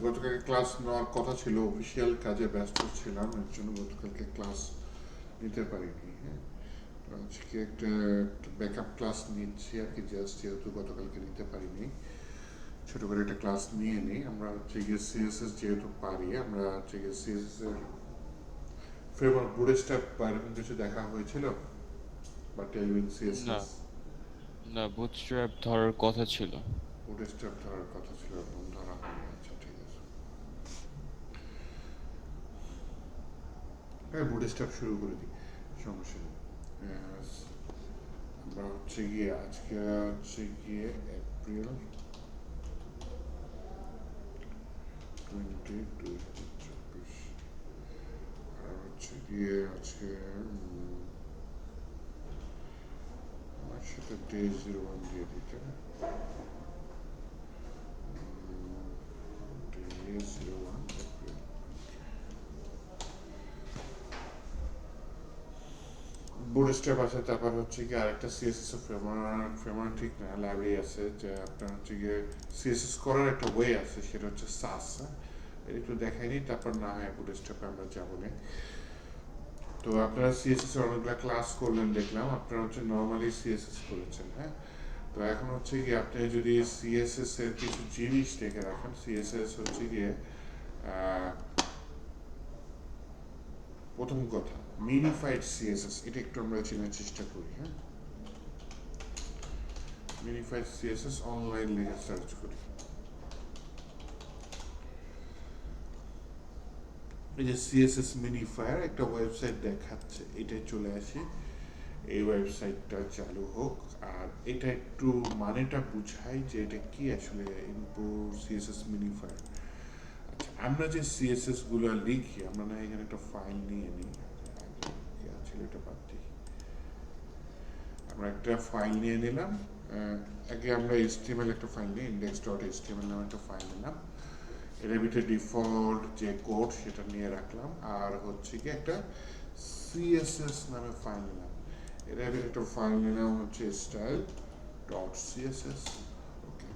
গতকালকে ক্লাস নেওয়ার কথা ছিল, অফিসিয়াল কাজে ব্যস্ত ছিলাম, এর জন্য গতকালকে ক্লাস নিতে পারিনি। হ্যাঁ, তো আজকে একটা ব্যাকআপ ক্লাস নিচ্ছি আর কি, জাস্ট যেহেতু গতকালকে নিতে পারিনি, ছোট করে একটা ক্লাস নিয়ে নিই। আমরা হচ্ছে গিয়ে সিএসএস যেহেতু পারি, আমরা হচ্ছে গিয়ে সিএসএস এর ফ্রেমওয়ার্ক বুটস্ট্র্যাপ বা এরকম কিছু দেখা হয়েছিল, বা টেলউইন না সিএসএস না, বুটস্ট্র্যাপ ধরার কথা ছিল। বুটস্ট্র্যাপ ধরার কথা ছিল, এরকম ধরা হয়নি। আচ্ছা, ঠিক আছে। হ্যাঁ, বুটস্ট্র্যাপ শুরু করে দিই, সমস্যা নেই। Yes, আমরা হচ্ছে গিয়ে আজকে হচ্ছে গিয়ে এপ্রিল 2024, আর হচ্ছে গিয়ে আজকে আমার সাথে day 01 দিয়ে দিতে, day 01 এপ্রিল। বুটস্ট্র্যাপ আছে, তারপর হচ্ছে কি আরেকটা সিএসএস ফ্রেমওয়ার্ক ঠিক না, লাইব্রেরি আছে, যে আপনার হচ্ছে গিয়ে সিএসএস করার একটা ওয়ে আছে, সেটা হচ্ছে সাস। একটু দেখাইনি, তারপর না হয় বুটস্ট্র্যাপে আমরা যাবো না। তো আপনারা সিএসএস এর অনেকগুলো ক্লাস করলেন দেখলাম, আপনারা হচ্ছে নর্মালি সিএসএস করেছেন। হ্যাঁ, তো এখন হচ্ছে গিয়ে আপনি যদি সিএসএস এর কিছু জিনিস দেখে রাখেন, সিএসএস হচ্ছে গিয়ে প্রথম কথা, মিনিফাইড সিএসএস, এটা একটু আমরা চেনার চেষ্টা করি। হ্যাঁ, মিনিফাইড সিএসএস অনলাইন লিখে সার্চ করি। এই যে সিএসএস মিনিফায়ার একটা ওয়েবসাইট দেখাচ্ছে, এটাই চলে আসি, এই ওয়েবসাইটটা চালু হোক। আর এটা একটু মানেটা বুঝাই যে এটা কি আসলে, ইম্পোর্ট সিএসএস মিনিফায়ার। আচ্ছা, আমরা যে সিএসএস গুলো লিখি, আমরা না এখানে একটা ফাইল নিয়ে নিই, ছিল এটা বাদ দিই, আমরা একটা ফাইল নিয়ে নিলাম। আগে আমরা এইচটিএমএল একটা ফাইল নিই, index.html নামে একটা ফাইল নিলাম, এর ভিতরে ডিফল্ট যে কোড সেটা নিয়ে রাখলাম, আর হচ্ছে কি একটা সিএসএস নামে ফাইল নিলাম, এর ভিতরে একটা ফাইল নিলাম হচ্ছে স্টাইল ডট সিএসএস। ওকে,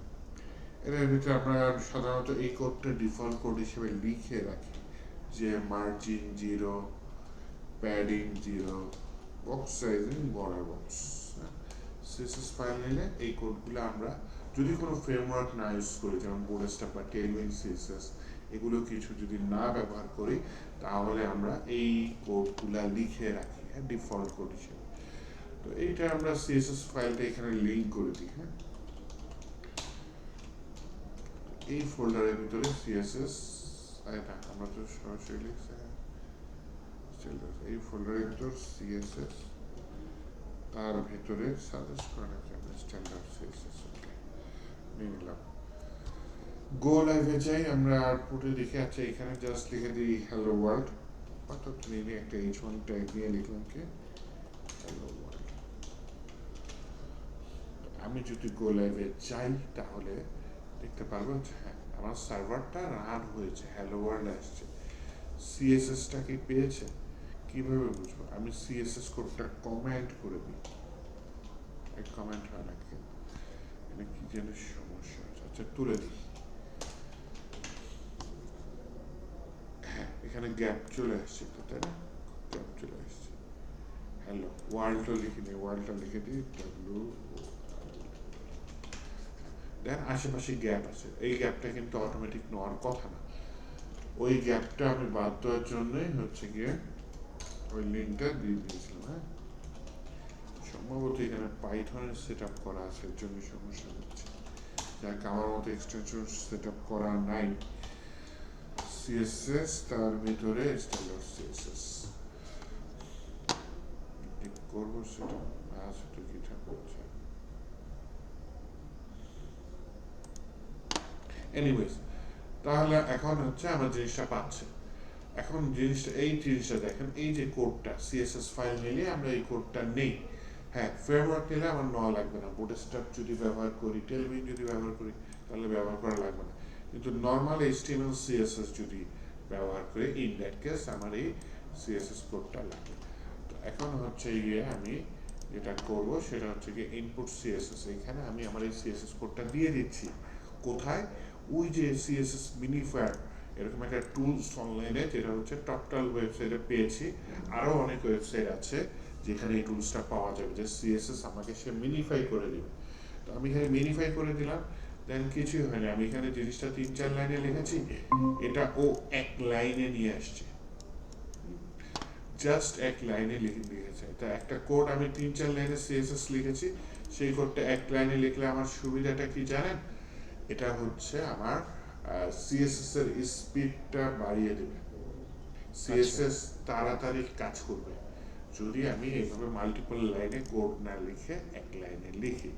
এর ভিতরে আমরা সাধারণত এই কোডটা ডিফল্ট কোড হিসেবে লিখে রাখি, যে margin 0, padding 0, box sizing border box. CSS file নিলে এই কোডগুলো আমরা যদি কোনো ফ্রেমওয়ার্ক না ইউজ করি, যেমন বুটস্ট্র্যাপ বা টেলউইন সিএসএস, এগুলো কিছু যদি না ব্যবহার করি, তাহলে আমরা এই কোডগুলো লিখে রাখি, হ্যাঁ, ডিফল্ট কোড হিসেবে। তো এইটা আমরা সিএসএস ফাইলটা এখানে লিঙ্ক করে দিই। হ্যাঁ, এই ফোল্ডারের ভিতরে সিএসএস, না আমরা তো সরাসরি লিখছি, এই ফোল্ডারের ভিতর সিএসএস, তার ভেতরে সাজেস্ট করা আছে স্ট্যান্ডার্ড সিএসএস। ওকে, নিয়ে নিলাম। গো লাইভে যাই, আমরা আউটপুটে দেখে আছে, এখানে জাস্ট লিখে দিই হ্যালো ওয়ার্ল্ড, অর্থাৎ নিয়ে একটা H1 ট্যাগ দিয়ে লিখলাম কি হ্যালো ওয়ার্ল্ড। আমি যদি গো লাইভে যাই, তাহলে দেখতে পারবো হ্যাঁ, আমার সার্ভারটা রান হয়েছে, হ্যালো ওয়ার্ল্ড আসছে। সিএসএসটা কি পেয়েছে, কিভাবে বুঝবো? আমি সিএসএস কোডটা কমেন্ট করে দিই, এক কমেন্ট হয় নাকি, এটা কি যেন সমস্যা আছে। আচ্ছা, তুলে দিই। হ্যাঁ, এখানে গ্যাপ চলে আসছে তো, তাই না? গ্যাপ চলে আসছে। হ্যালো ওয়ার্ল্ডটা লিখে নিই, ওয়ার্ল্ডটা লিখে দিই ডাব্লিউ, দেন আশেপাশে গ্যাপ আছে, এই গ্যাপটা কিন্তু অটোমেটিক নেওয়ার কথা না, ওই গ্যাপটা আমি বাদ দেওয়ার জন্যই হচ্ছে গিয়ে ওই লিঙ্কটা দিয়ে দিয়েছিলাম। হ্যাঁ, সম্ভবত এখানে পাইথনের সেট আপ করা আছে, এর জন্য সমস্যা হচ্ছে, যাক আমার মতো এক্সটেনশন সেট আপ করা নাই। সিএসএস তার ভিতরে স্ট্যান্ডার্ড সিএসএস ঠিক করবো, সেটা আছে তো কি থাকছে। এনিওয়েজ, তাহলে এখন হচ্ছে আমার জিনিসটা পাচ্ছে। এখন জিনিসটা, এই জিনিসটা দেখেন, এই যে কোডটা সিএসএস ফাইল নিলে আমরা এই কোডটা নেই। হ্যাঁ, ফ্রেমওয়ার্ক নিলে আমার নেওয়া লাগবে না, বুটস্ট্র্যাপ যদি ব্যবহার করি, টেলউইন যদি ব্যবহার করি, তাহলে ব্যবহার করা লাগবে না। কিন্তু নর্মাল এইচটিএমএল সিএসএস যদি ব্যবহার করি, ইন দ্যাট কেস আমার এই সিএসএস কোডটা লাগবে। তো এখন হচ্ছে গিয়ে আমি যেটা করব সেটা হচ্ছে গিয়ে ইনপুট সিএসএস, এখানে আমি আমার এই সিএসএস কোডটা দিয়ে দিচ্ছি। কোথায়? ওই যে সিএসএস মিনিফায়ার এরকম একটা টুলস অনলাইনে, যেটা হচ্ছে টপটাল ওয়েবসাইটে পেয়েছি, আরও অনেক ওয়েবসাইট আছে যেখানে এই টুলসটা পাওয়া যাবে, যে সিএসএস আমাকে সে মিনিফাই করে দিবে। তো আমি এখানে মিনিফাই করে দিলাম, দেন কিছুই হয়নি, আমি এখানে জিনিসটা 3-4 লাইনে লিখেছি, এটা ও 1 লাইনে নিয়ে আসছে, জাস্ট 1 লাইনে লিখেছে। তা একটা কোড আমি 3-4 লাইনে সিএসএস লিখেছি, সেই কোডটা 1 লাইনে লিখলে আমার সুবিধাটা কি জানেন? এটা হচ্ছে আমার সিএসএস এর স্পিডটা বাড়িয়ে দেবে, আচ্ছা সিএসএস তাড়াতাড়ি কাজ করবে যদি আমি এইভাবে মাল্টিপল লাইনে কোড না লিখে 1 লাইনে লিখি।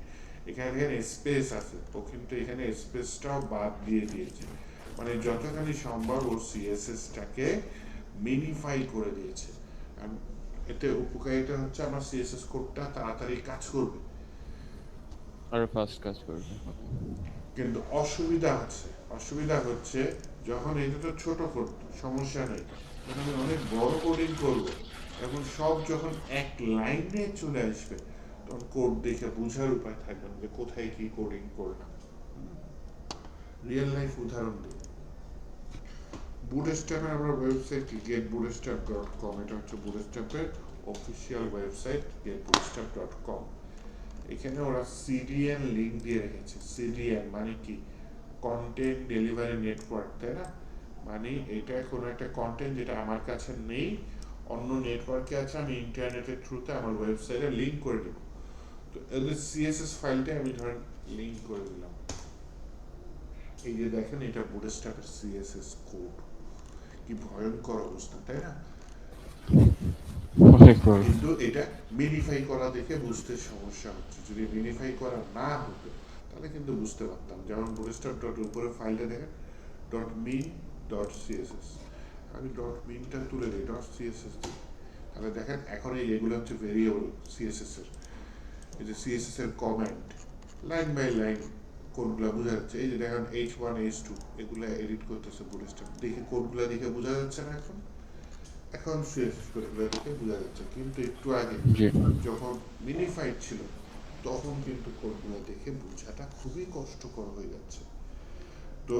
এখানে স্পেস আছে, ও কিন্তু এখানে স্পেসটাও বাদ দিয়ে দিয়েছে, মানে যতখানি সম্ভব ও সিএসএসটাকে মিনিফাই করে দিয়েছে। আর এতে উপকারিতা হচ্ছে আমার সিএসএস কোডটা তাড়াতাড়ি কাজ করবে। আরো ফাস্ট কাজ করবে। কিন্তু অসুবিধা হচ্ছে যখন এটা তো ছোট কোড, সমস্যা নেই, যখন আমি অনেক বড় কোডিং করব, এখন সব যখন 1 লাইনে চলে আসবে, তখন কোড দেখে বোঝার উপায় থাকবে না যে কোথায় কি কোডিং করলাম। রিয়েল লাইফ উদাহরণ দিই, বুটস্ট্র্যাপের আমরা ওয়েবসাইট getbootstrap.com, এটা হচ্ছে বুটস্ট্র্যাপের অফিসিয়াল ওয়েবসাইট getbootstrap.com। এখানে ওরা সিডিএন লিঙ্ক দিয়ে রেখেছে। সিডিএন মানে কি? কন্টেন্ট ডেলিভারি নেটওয়ার্ক, তাই না? মানে এটা কোনো একটা কন্টেন্ট যেটা আমার কাছে নেই, অন্য নেটওয়ার্কে আছে, আমি ইন্টারনেটের থ্রুতে আমার ওয়েবসাইটে লিঙ্ক করে দেবো। তো এদের সিএসএস ফাইলটা আমি ধরেন লিঙ্ক করে দিলাম, এই যে দেখেন এটা বুটস্ট্র্যাপের সিএসএস কোড, কি ভয়ঙ্কর অবস্থা, তাই না? অনেক বড়। কিন্তু এটা মিনিফাই করা দেখে বুঝতে সমস্যা হচ্ছে, যদি মিনিফাই করা না হতো তাহলে কিন্তু বুঝতে পারতাম। যেমন বুটস্ট্র্যাপ ডট উপরে ফাইলটা দেখেন, ডট মিন ডট সিএসএস, আমি ডট মিনটা তুলে দিই, ডট সিএসএস দিই, তাহলে দেখেন এখন এগুলো হচ্ছে ভেরিয়েবল সিএসএস এর, এই যে সিএসএস এর কমেন্ট লাইন বাই লাইন কোডগুলো বোঝা যাচ্ছে। এই যে দেখেন H1 H2 এগুলো এডিট করতেছে বুটস্ট্র্যাপ, দেখে কোডগুলো দেখে বোঝা যাচ্ছে না? এখন এখন সিএসএস কোডগুলো দেখে বোঝা যাচ্ছে, কিন্তু একটু আগে জি যখন মিনিফাইড ছিল তখন কিন্তু কোডগুলো দেখে বোঝাটা খুবই কষ্টকর হয়ে যাচ্ছে। তো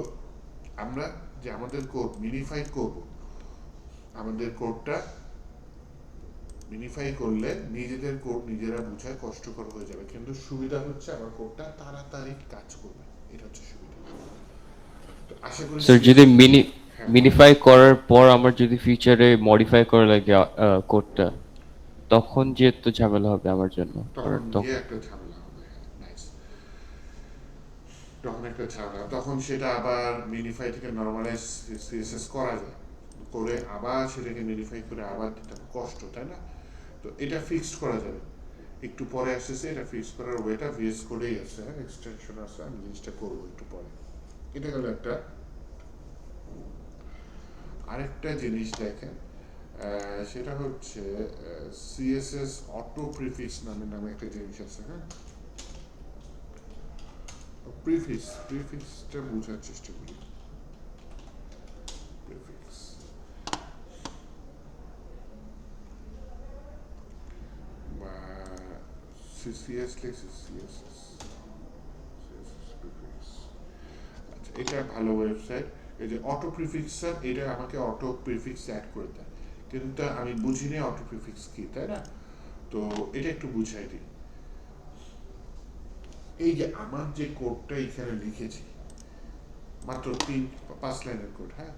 আমরা যে আমাদের কোড মিনিফাই করব, আমাদের কোডটা মিনিফাই করলে নিজেদের কোড নিজেরা বোঝায় কষ্টকর হয়ে যাবে, কিন্তু সুবিধা হচ্ছে আমার কোডটা তাড়াতাড়ি কাজ করবে, এটা হচ্ছে সুবিধা। তো আশা করি স্যার, যদি হ্যাঁ বলেন। মিনিফাই করার পর আমার যদি ফিউচারে মডিফাই করা লাগে কোডটা, তখন যে তো ঝামেলা হবে আমার জন্য। তখন কারণ গিয়ে তখন একটা ঝামেলা হবে, নাইস, তখন একটা ঝামেলা, তখন সেটা আবার মিনিফাই থেকে নর্মালাইজ সিএসএস করা যায়, করে আবার সেটাকে মিনিফাই করে আবার দিতে হবে, কষ্ট, তাই না? তো এটা ফিক্সড করা যাবে, একটু পরে আসতেছে, এটা ফিক্স করার ওয়েটা ভিএস কোডেই আছে, এক্সটেনশন আছে, আমি জিনিসটা করবো একটু পরে। এটা গেল একটা। আরেকটা জিনিস দেখেন, সেটা হচ্ছে সিএসএস অটো প্রিফিক্স নামে একটা জিনিস আছে, হ্যাঁ? প্রিফিক্সটা বোঝার চেষ্টা করি। প্রিফিক্স বা সিসিএস লিখছি, সিএসএস প্রিফিক্স। আচ্ছা, এটা ভালো ওয়েবসাইট, এই যে অটো প্রিফিক্সার, এটা আমাকে অটো প্রিফিক্স অ্যাড করে দেয়, কিন্তু আমি বুঝিনি অটো প্রিফিক্স কি, তাই না? তো এটা একটু বুঝাই দিই। এই যে আমার যে কোডটা এখানে লিখেছি, মাত্র 3-5 লাইনের কোড, হ্যাঁ,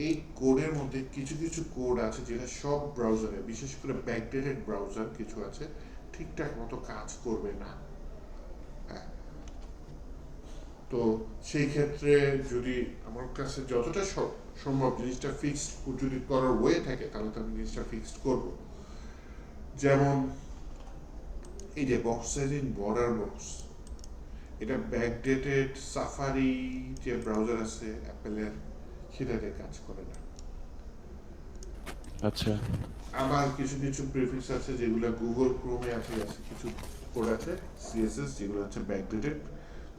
এই কোডের মধ্যে কিছু কিছু কোড আছে যেটা সব ব্রাউজারে, বিশেষ করে ব্যাকডেটেড ব্রাউজার কিছু আছে, ঠিকঠাক মতো কাজ করবে না, হ্যাঁ। তো সেই ক্ষেত্রে যদি আমার কাছে যতটা সম্ভব জিনিসটা ফিক্সড যদি করার ওয়ে থাকে, তাহলে তো আমি জিনিসটা ফিক্সড করব। যেমন এই যে বক্স সাইজিং বর্ডার বক্স, এটা ব্যাকডেটেড সাফারি যে ব্রাউজার আছে অ্যাপেলের, সেটাতে কাজ করে না। আচ্ছা আবার কিছু কিছু প্রিফিক্স আছে যেগুলো গুগল ক্রোমে আছে, কিছু কোড আছে সিএসএস যেগুলো হচ্ছে ব্যাকডেটেড,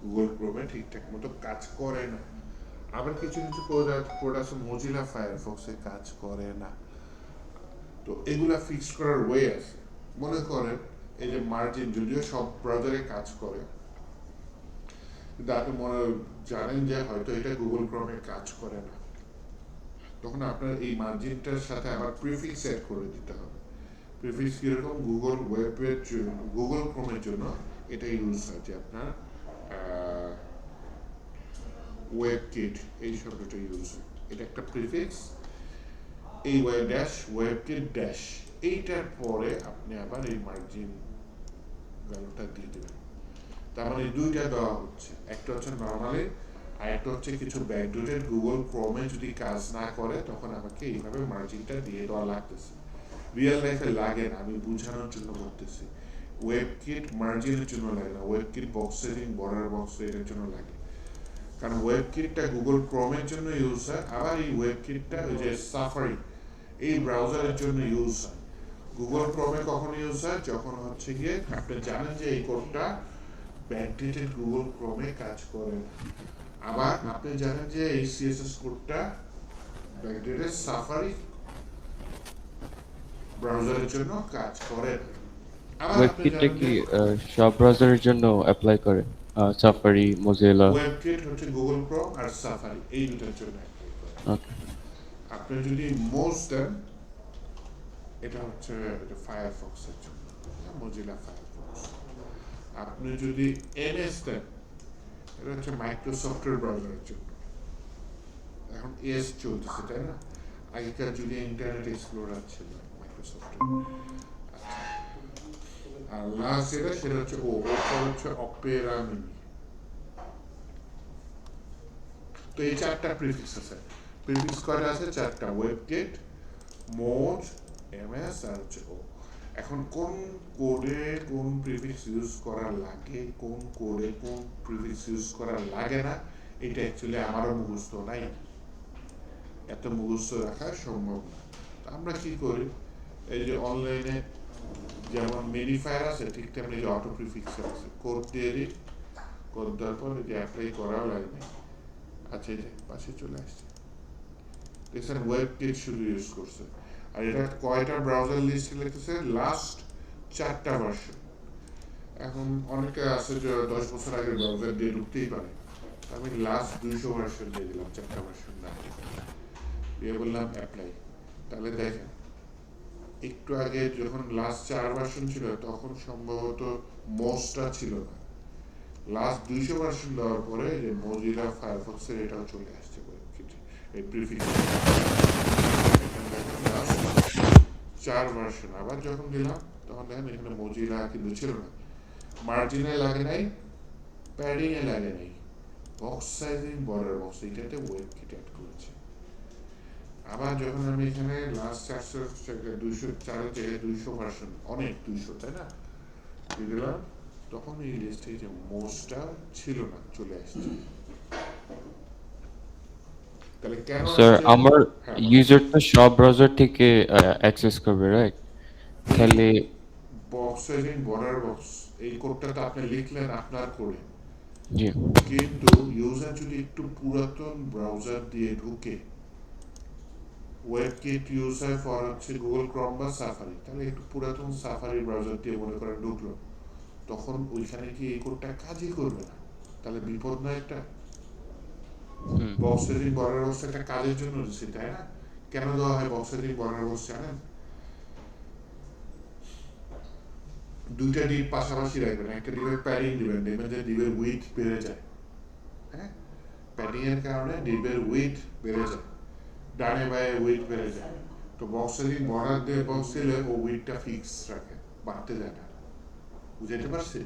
গুগল ক্রোমে ঠিকঠাক মতো কাজ করে না। আবার কিছু কিছু কোড আছে মজিলা ফায়ারফক্সে কাজ করে না। তো এগুলা ফিক্স করার ওয়ে আছে। মনে করেন এই যে মার্জিন যদিও সব ব্রাউজারে কাজ করে, কিন্তু আপনি জানেন যে হয়তো এটা গুগল ক্রমে কাজ করে না, তখন আপনার এই মার্জিনটার সাথে আবার প্রিফিক্স সেট করে দিতে হবে। প্রিফিক্স কিরকম, গুগল ওয়েবের জন্য, গুগল ক্রোমের জন্য এটা ইউজ হয় যে আপনার ওয়েব কিট, এই শব্দটা ইউজ হয়, এটা একটা প্রিফিক্স, এই web dash web kit dash, এইটার পরে আপনি আবার এই মার্জিন ভ্যালুটা দিয়ে দেবেন। তার মানে দুইটা দেওয়া হচ্ছে, একটা হচ্ছে নর্মালি, আর একটা হচ্ছে কিছু ব্যাকডোরের গুগল ক্রোমে যদি কাজ না করে তখন আমাকে এইভাবে মার্জিনটা দিয়ে দেওয়া লাগতেছে। রিয়েল লাইফে লাগে না, আমি বোঝানোর জন্য বলতেছি। ওয়েব কিট মার্জিনের জন্য লাগে না, web kit box setting border box এর জন্য লাগে, কারণ ওয়েব কিটটা গুগল ক্রোমের জন্য ইউজ হয়, আবার এই ওয়েব কিটটা ওই যে সাফারি এই ব্রাউজারের জন্য ইউজ হয়। গুগল ক্রোমে কখন ইউজ হয়, যখন হচ্ছে গিয়ে আপনি জানেন যে এই কোডটা ব্যাকডেটেড গুগল ক্রোমে কাজ করে না, আবার আপনি জানেন যে এই সিএসএস কোডটা ব্যাকডেটেড সাফারি ব্রাউজারের জন্য কাজ করে না, আবার আপনি ওয়েবকিটটা জানেন কি যে সব ব্রাউজারের জন্য অ্যাপ্লাই করে? Safari, Mozilla? ওয়েবকিট হচ্ছে গুগল ক্রোম আর সাফারি এই দুটোর জন্য অ্যাপ্লাই করে। ওকে। আপনি যদি মোজ দেন, এটা হচ্ছে ফায়ারফক্সের জন্য, মজিলা ফায়ারফক্স। আপনি যদি এনএস দেন, এটা হচ্ছে মাইক্রোসফটের ব্রাউজারের জন্য। এখন এস চলতেছে তাই না, আগেকার যদি ইন্টারনেট এক্সপ্লোরার ছিল মাইক্রোসফটের। আচ্ছা, আর লাস্ট যেটা সেটা হচ্ছে ওটা হচ্ছে অপেরা মিনি। তো এই চারটা প্রিফিক্স আছে, প্রিফিক্স কয়টা আছে? চারটা, ওয়েবকিট, মোজ, এমএস আর হচ্ছে ও। এখন কোন কোডে কোন প্রিফিক্স ইউজ করা লাগে, কোন কোডে কোন প্রিফিক্স ইউজ করা লাগে না, এটা অ্যাকচুয়ালি আমারও মুখস্থ নাই, এত মুখস্থ রাখা সম্ভব না। আমরা কি করি, এই যে অনলাইনে যেমন মেডিফায়ার আছে ঠিক তেমনি যে অটো প্রিফিক্স আছে, কোড দিয়ে দিই, কোড দেওয়ার পর যে অ্যাপ্লাই করাও লাগে না। আচ্ছা, এই যে পাশে চলে আসছে, দেখছেন ওয়েব কিট শুধু ইউজ করছে, আর এটা কয়টা ব্রাউজার লিস্ট লিখতেছে, লাস্ট 4টা ভার্সন। এখন অনেকে আছে যে 10 বছর আগের ব্রাউজার দিয়ে ঢুকতেই পারে, আমি লাস্ট 200 ভার্সন দিয়ে দিলাম, 4টা ভার্সন না দিয়ে বললাম অ্যাপ্লাই। তাহলে দেখেন, একটু আগে যখন লাস্ট 4 ভার্সন ছিল তখন সম্ভবত মোস্টটা ছিল না, লাস্ট 200 ভার্সন দেওয়ার পরে যে মজিলা ফায়ারফক্সের এটাও চলে আসছে এই প্রিফিক্স। 4 ভার্সন আবার যখন দিলাম তখন দেখেন এখানে মজিলা কিন্তু ছিল না, মার্জিনে লাগে নাই, প্যাডিং এ লাগে নাই, বক্স সাইজিং বর্ডার বক্স এইটাতে ওয়েব কিট অ্যাড করেছে। আবার যখন আমি এখানে লাস্ট 400 204 জায়গায় 200 ভার্সন, অনেক 200 তাই না, দিয়ে দিলাম, তখন এই লিস্টে যে মোস্টটা ছিল না চলে আসছে। তাহলে কেন স্যার, আসছে? আমার হ্যাঁ, ইউজার তো সব ব্রাউজার থেকে অ্যাক্সেস করবে, রাইট? তাহলে বক্স সাইজিং বর্ডার বক্স এই কোডটা তো আপনি লিখলেন আপনার করে, জি কিন্তু ইউজার যদি একটু পুরাতন ব্রাউজার দিয়ে ঢুকে, ওয়েব কিট ইউজ হয় ফর হচ্ছে গুগল ক্রোম বা সাফারি, তাহলে একটু পুরাতন সাফারি ব্রাউজার দিয়ে মনে করেন ঢুকলো, তখন ওইখানে কি এই কোডটা কাজই করবে না, তাহলে বিপদ না একটা। হুম বক্স সেটিং বর্ডার বক্স একটা কাজের জন্য দিচ্ছি তাই না, কেন দেওয়া হয় বক্স সেটিং বর্ডার বক্স জানেন? দুইটা ডিপ পাশাপাশি রাখবেন, একটা ডিপের প্যাডিং দিবেন, দেখবেন যে ডিপের উইথ বেড়ে যায়, হ্যাঁ, প্যাডিং এর কারণে ডিপের উইথ বেড়ে যায়, ডানে বায়ে উইথ বেড়ে যায়, তো বক্স সেটিং বর্ডার দিয়ে বক্স দিলে ও উইথটা ফিক্স রাখে, বাড়তে যায় না, বুঝতে পারছি?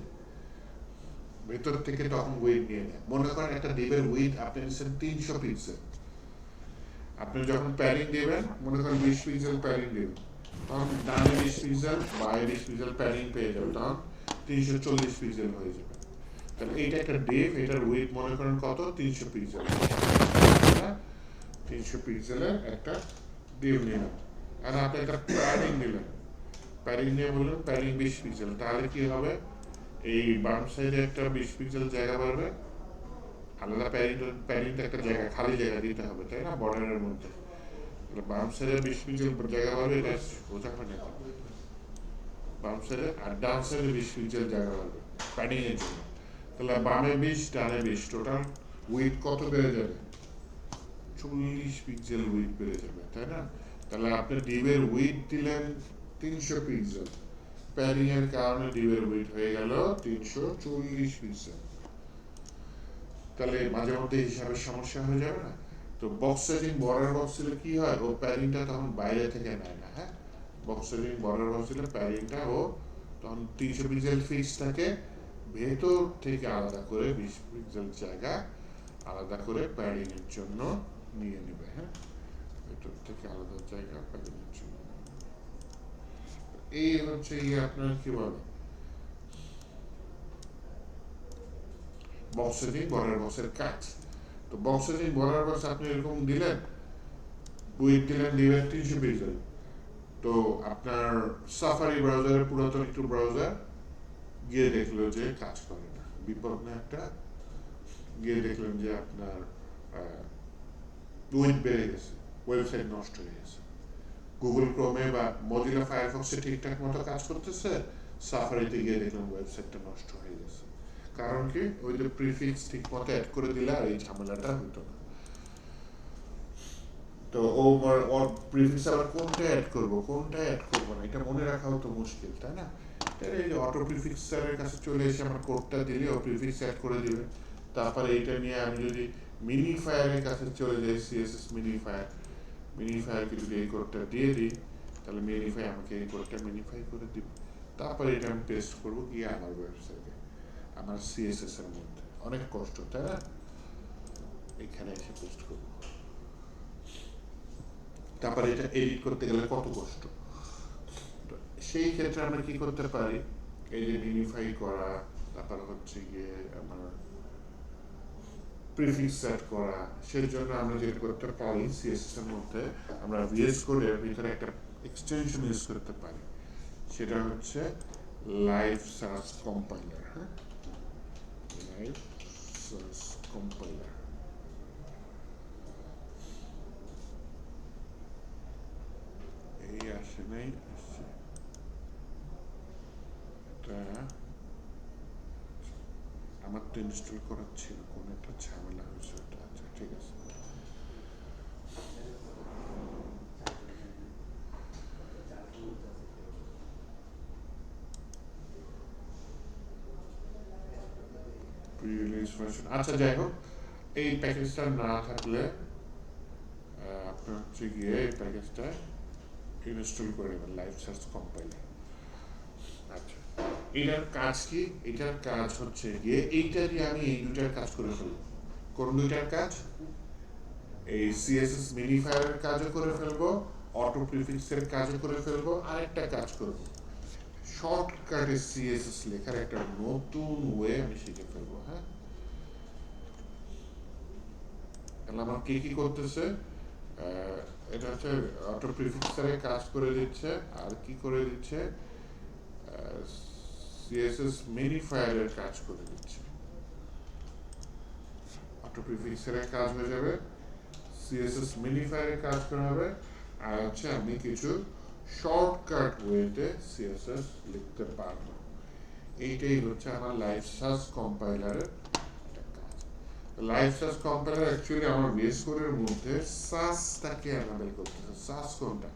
ভেতর থেকে তখন ওয়েট নিয়ে নেয়, মনে করেন একটা ডিপের উইথ আপনি নিচ্ছেন 300 পিক্সেল, আপনি যখন প্যাডিং দিবেন মনে করেন 20 পিক্সেল প্যাডিং দিবেন, তখন ডানে 20 পিক্সেল বায়ে 20 পিক্সেল প্যাডিং পেয়ে যাবে, তখন 340 পিক্সেল হয়ে যাবে। তাহলে এইটা একটা ডিপ, এটার ওয়েট মনে করেন কত, 300 পিক্সেল, 300 পিক্সেলের একটা ডিপ নিলাম, আর আপনি একটা প্যাডিং দিলেন, প্যাডিং নিয়ে বললেন প্যাডিং 20 পিক্সেল, তাহলে কি হবে, এই বাম সাইডে একটা 20 পিক্সেল জায়গা পাবে, আলাদা প্যাডিংটা একটা জায়গা খালি জায়গা দিতে হবে তাই না বর্ডারের মধ্যে, বাম সাইডে 20 পিক্সেল জায়গা পাবে, এটা বোঝা হয় না, বাম সাইডে আর ডান সাইডে 20 পিক্সেল জায়গা পাবে প্যাডিং এর জন্য, তাহলে বামে 20 ডানে 20 টোটাল উইথ কত বেড়ে যাবে? 40 পিক্সেল উইথ বেড়ে যাবে, তাই না? তাহলে আপনি ডিবের উইথ দিলেন 300 পিক্সেল, প্যাডিং এর কারণে ডিবের উইথ হয়ে গেল 340 পিক্সেল। তাহলে মাঝে মধ্যে হিসাবের সমস্যা হয়ে যাবে না? তো বক্স সেটিং বর্ডার বক্স দিলে কি হয়, ও প্যাডিংটা তখন বাইরে থেকে নেয় না, হ্যাঁ। বক্স সেটিং বর্ডার বক্স দিলে প্যাডিংটা ও তখন 300 পিক্সেল ফিক্স থাকে, ভেতর থেকে আলাদা করে 20 পিক্সেল জায়গা আলাদা করে প্যাডিং এর জন্য নিয়ে নেবে, হ্যাঁ। ভেতর থেকে আলাদা জায়গা প্যাডিং এর জন্য। এই হচ্ছে আপনার কি বলে বক্স সেটিং বর্ডার বক্সের কাজ। তো বক্স সেটিং বর্ডার বক্স আপনি এরকম দিলেন, উইথ দিলেন দিবেন 300 পিক্সেল। তো আপনার সাফারি ব্রাউজারের পুরাতন একটু ব্রাউজার গিয়ে দেখলো যে কাজ করে না, বিপদ না একটা। গিয়ে দেখলেন যে আপনার উইথ বেড়ে গেছে, ওয়েবসাইট নষ্ট হয়ে গেছে। গুগল ক্রোমে বা মজিলা ফায়ারফক্সে ঠিকঠাক মতো কাজ করতেছে, সাফারিতে গিয়ে দেখলাম ওয়েবসাইটটা নষ্ট হয়ে গেছে। কারণ কি, ওই যে প্রিফিক্স ঠিক মতো অ্যাড করে দিলে আর এই ঝামেলাটা হতো না। তো ওর প্রিফিক্স আবার কোনটা অ্যাড করবো কোনটা অ্যাড করবো না, এটা মনে রাখাও তো মুশকিল, তাই না? এই যে অটো প্রিফিক্সারের কাছে চলে এসে আমার কোডটা দিলে ও প্রিফিক্স অ্যাড করে দিবে। তারপরে এটা নিয়ে আমি যদি মিনিফায়ারের কাছে চলে যাই, সিএসএস মিনিফায়ারকে যদি এই কোডটা দিয়ে দিই, তাহলে মিনিফাই আমাকে এই কোডটা মিনিফাই করে দিবে। তারপরে এটা আমি পেস্ট করবো গিয়ে আমার ওয়েবসাইটে, আমার সিএসএস এর মধ্যে। অনেক কষ্ট, তাই না? এখানে এসে পেস্ট করবো। তারপরে এটা এডিট করতে গেলে কত কষ্ট। সেই ক্ষেত্রে আমরা কি করতে পারি, এই যে মিনিফাই করা, তারপর হচ্ছে গিয়ে আমার প্রিফিক্স সেট করা, সেই জন্য আমরা যেটা করতে পারি সিএসএস এর মধ্যে আমরা ভিএস কোডের ভিতরে একটা এক্সটেনশন ইউজ করতে পারি, সেটা হচ্ছে লাইভ সার্চ কম্পাইলার, হ্যাঁ। Live search compiler. এই আসে নাই, আসছে এটা। আমার তো ইনস্টল করার ছিল, কোনো একটা ঝামেলা হয়েছে ওটা। আচ্ছা ঠিক আছে। প্রি-রিলিজ ভার্সন, আচ্ছা যাই হোক, এই প্যাকেজটা না থাকলে আপনার হচ্ছে গিয়ে এই প্যাকেজটা ইনস্টল করে নেবেন, লাইভ সার্চ কম্পাইলার। আচ্ছা, এটার কাজ কি? এটার কাজ হচ্ছে গিয়ে এইটা দিয়ে আমি এই দুটার কাজ করে ফেলবো। কোন দুইটার কাজ? এই সিএসএস মিনিফায়ারের কাজও করে ফেলবো, অটো প্রিফিক্সের কাজও করে ফেলবো, আরেকটা কাজ করবো, শর্টকাটে সিএসএস লেখার একটা নতুন ওয়ে আমি শিখে ফেলবো, হ্যাঁ। তাহলে আমার কি কি করতেছে, এটা হচ্ছে অটো প্রিফিক্সারে কাজ করে দিচ্ছে, আর কি করে দিচ্ছে, সিএসএস মিনিফায়ারের কাজ করে দিচ্ছে। অটো প্রিফিক্সারের কাজ হয়ে যাবে, সিএসএস মিনিফায়ারের কাজ করা হবে, আর হচ্ছে আমি কিছু শর্টকাট ওয়েতে সিএসএস লিখতে পারবো। এইটাই হচ্ছে আমার লাইভ সার্চ কম্পাইলারের একটা কাজ। লাইভ সার্চ কম্পাইলার অ্যাকচুয়ালি আমার বেস কোডের মধ্যে সাসটাকে অ্যানাবেল করতেছে। সাস কোনটা?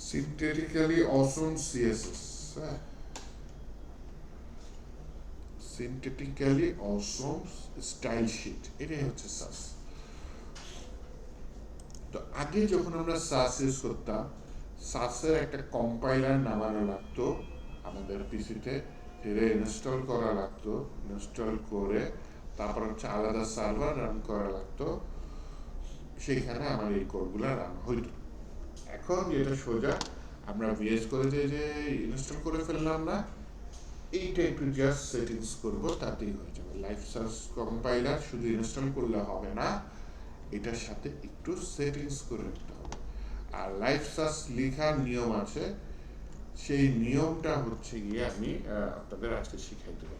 সিনথেটিক্যালি অসম সিএসএস, হ্যাঁ। সিনথেটিক্যালি অসম স্টাইল শিট, এটাই হচ্ছে সাস। তো আগে যখন আমরা সাস ইউজ করতাম, সাসের একটা কম্পাইলার নামানো লাগতো আমাদের পিসিতে, সেটা ইনস্টল করা লাগতো, ইনস্টল করে তারপর হচ্ছে আলাদা সার্ভার রান করা লাগতো, সেইখানে আমার এই কোডগুলো রান হইতো। এখন যেটা সোজা আমরা ভিএস করে যে ইনস্টল করে ফেললাম না, এইটা একটু জাস্ট সেটিংস করবো, তাতেই হয়ে যাবে। লাইভ সার্চ কম্পাইলার শুধু ইনস্টল করলে হবে না, এটার সাথে একটু সেটিংস করে নিতে হবে। আর লাইভ সার্চ লেখার নিয়ম আছে, সেই নিয়মটা হচ্ছে গিয়ে আমি আপনাদের আজকে শিখাই দেবো,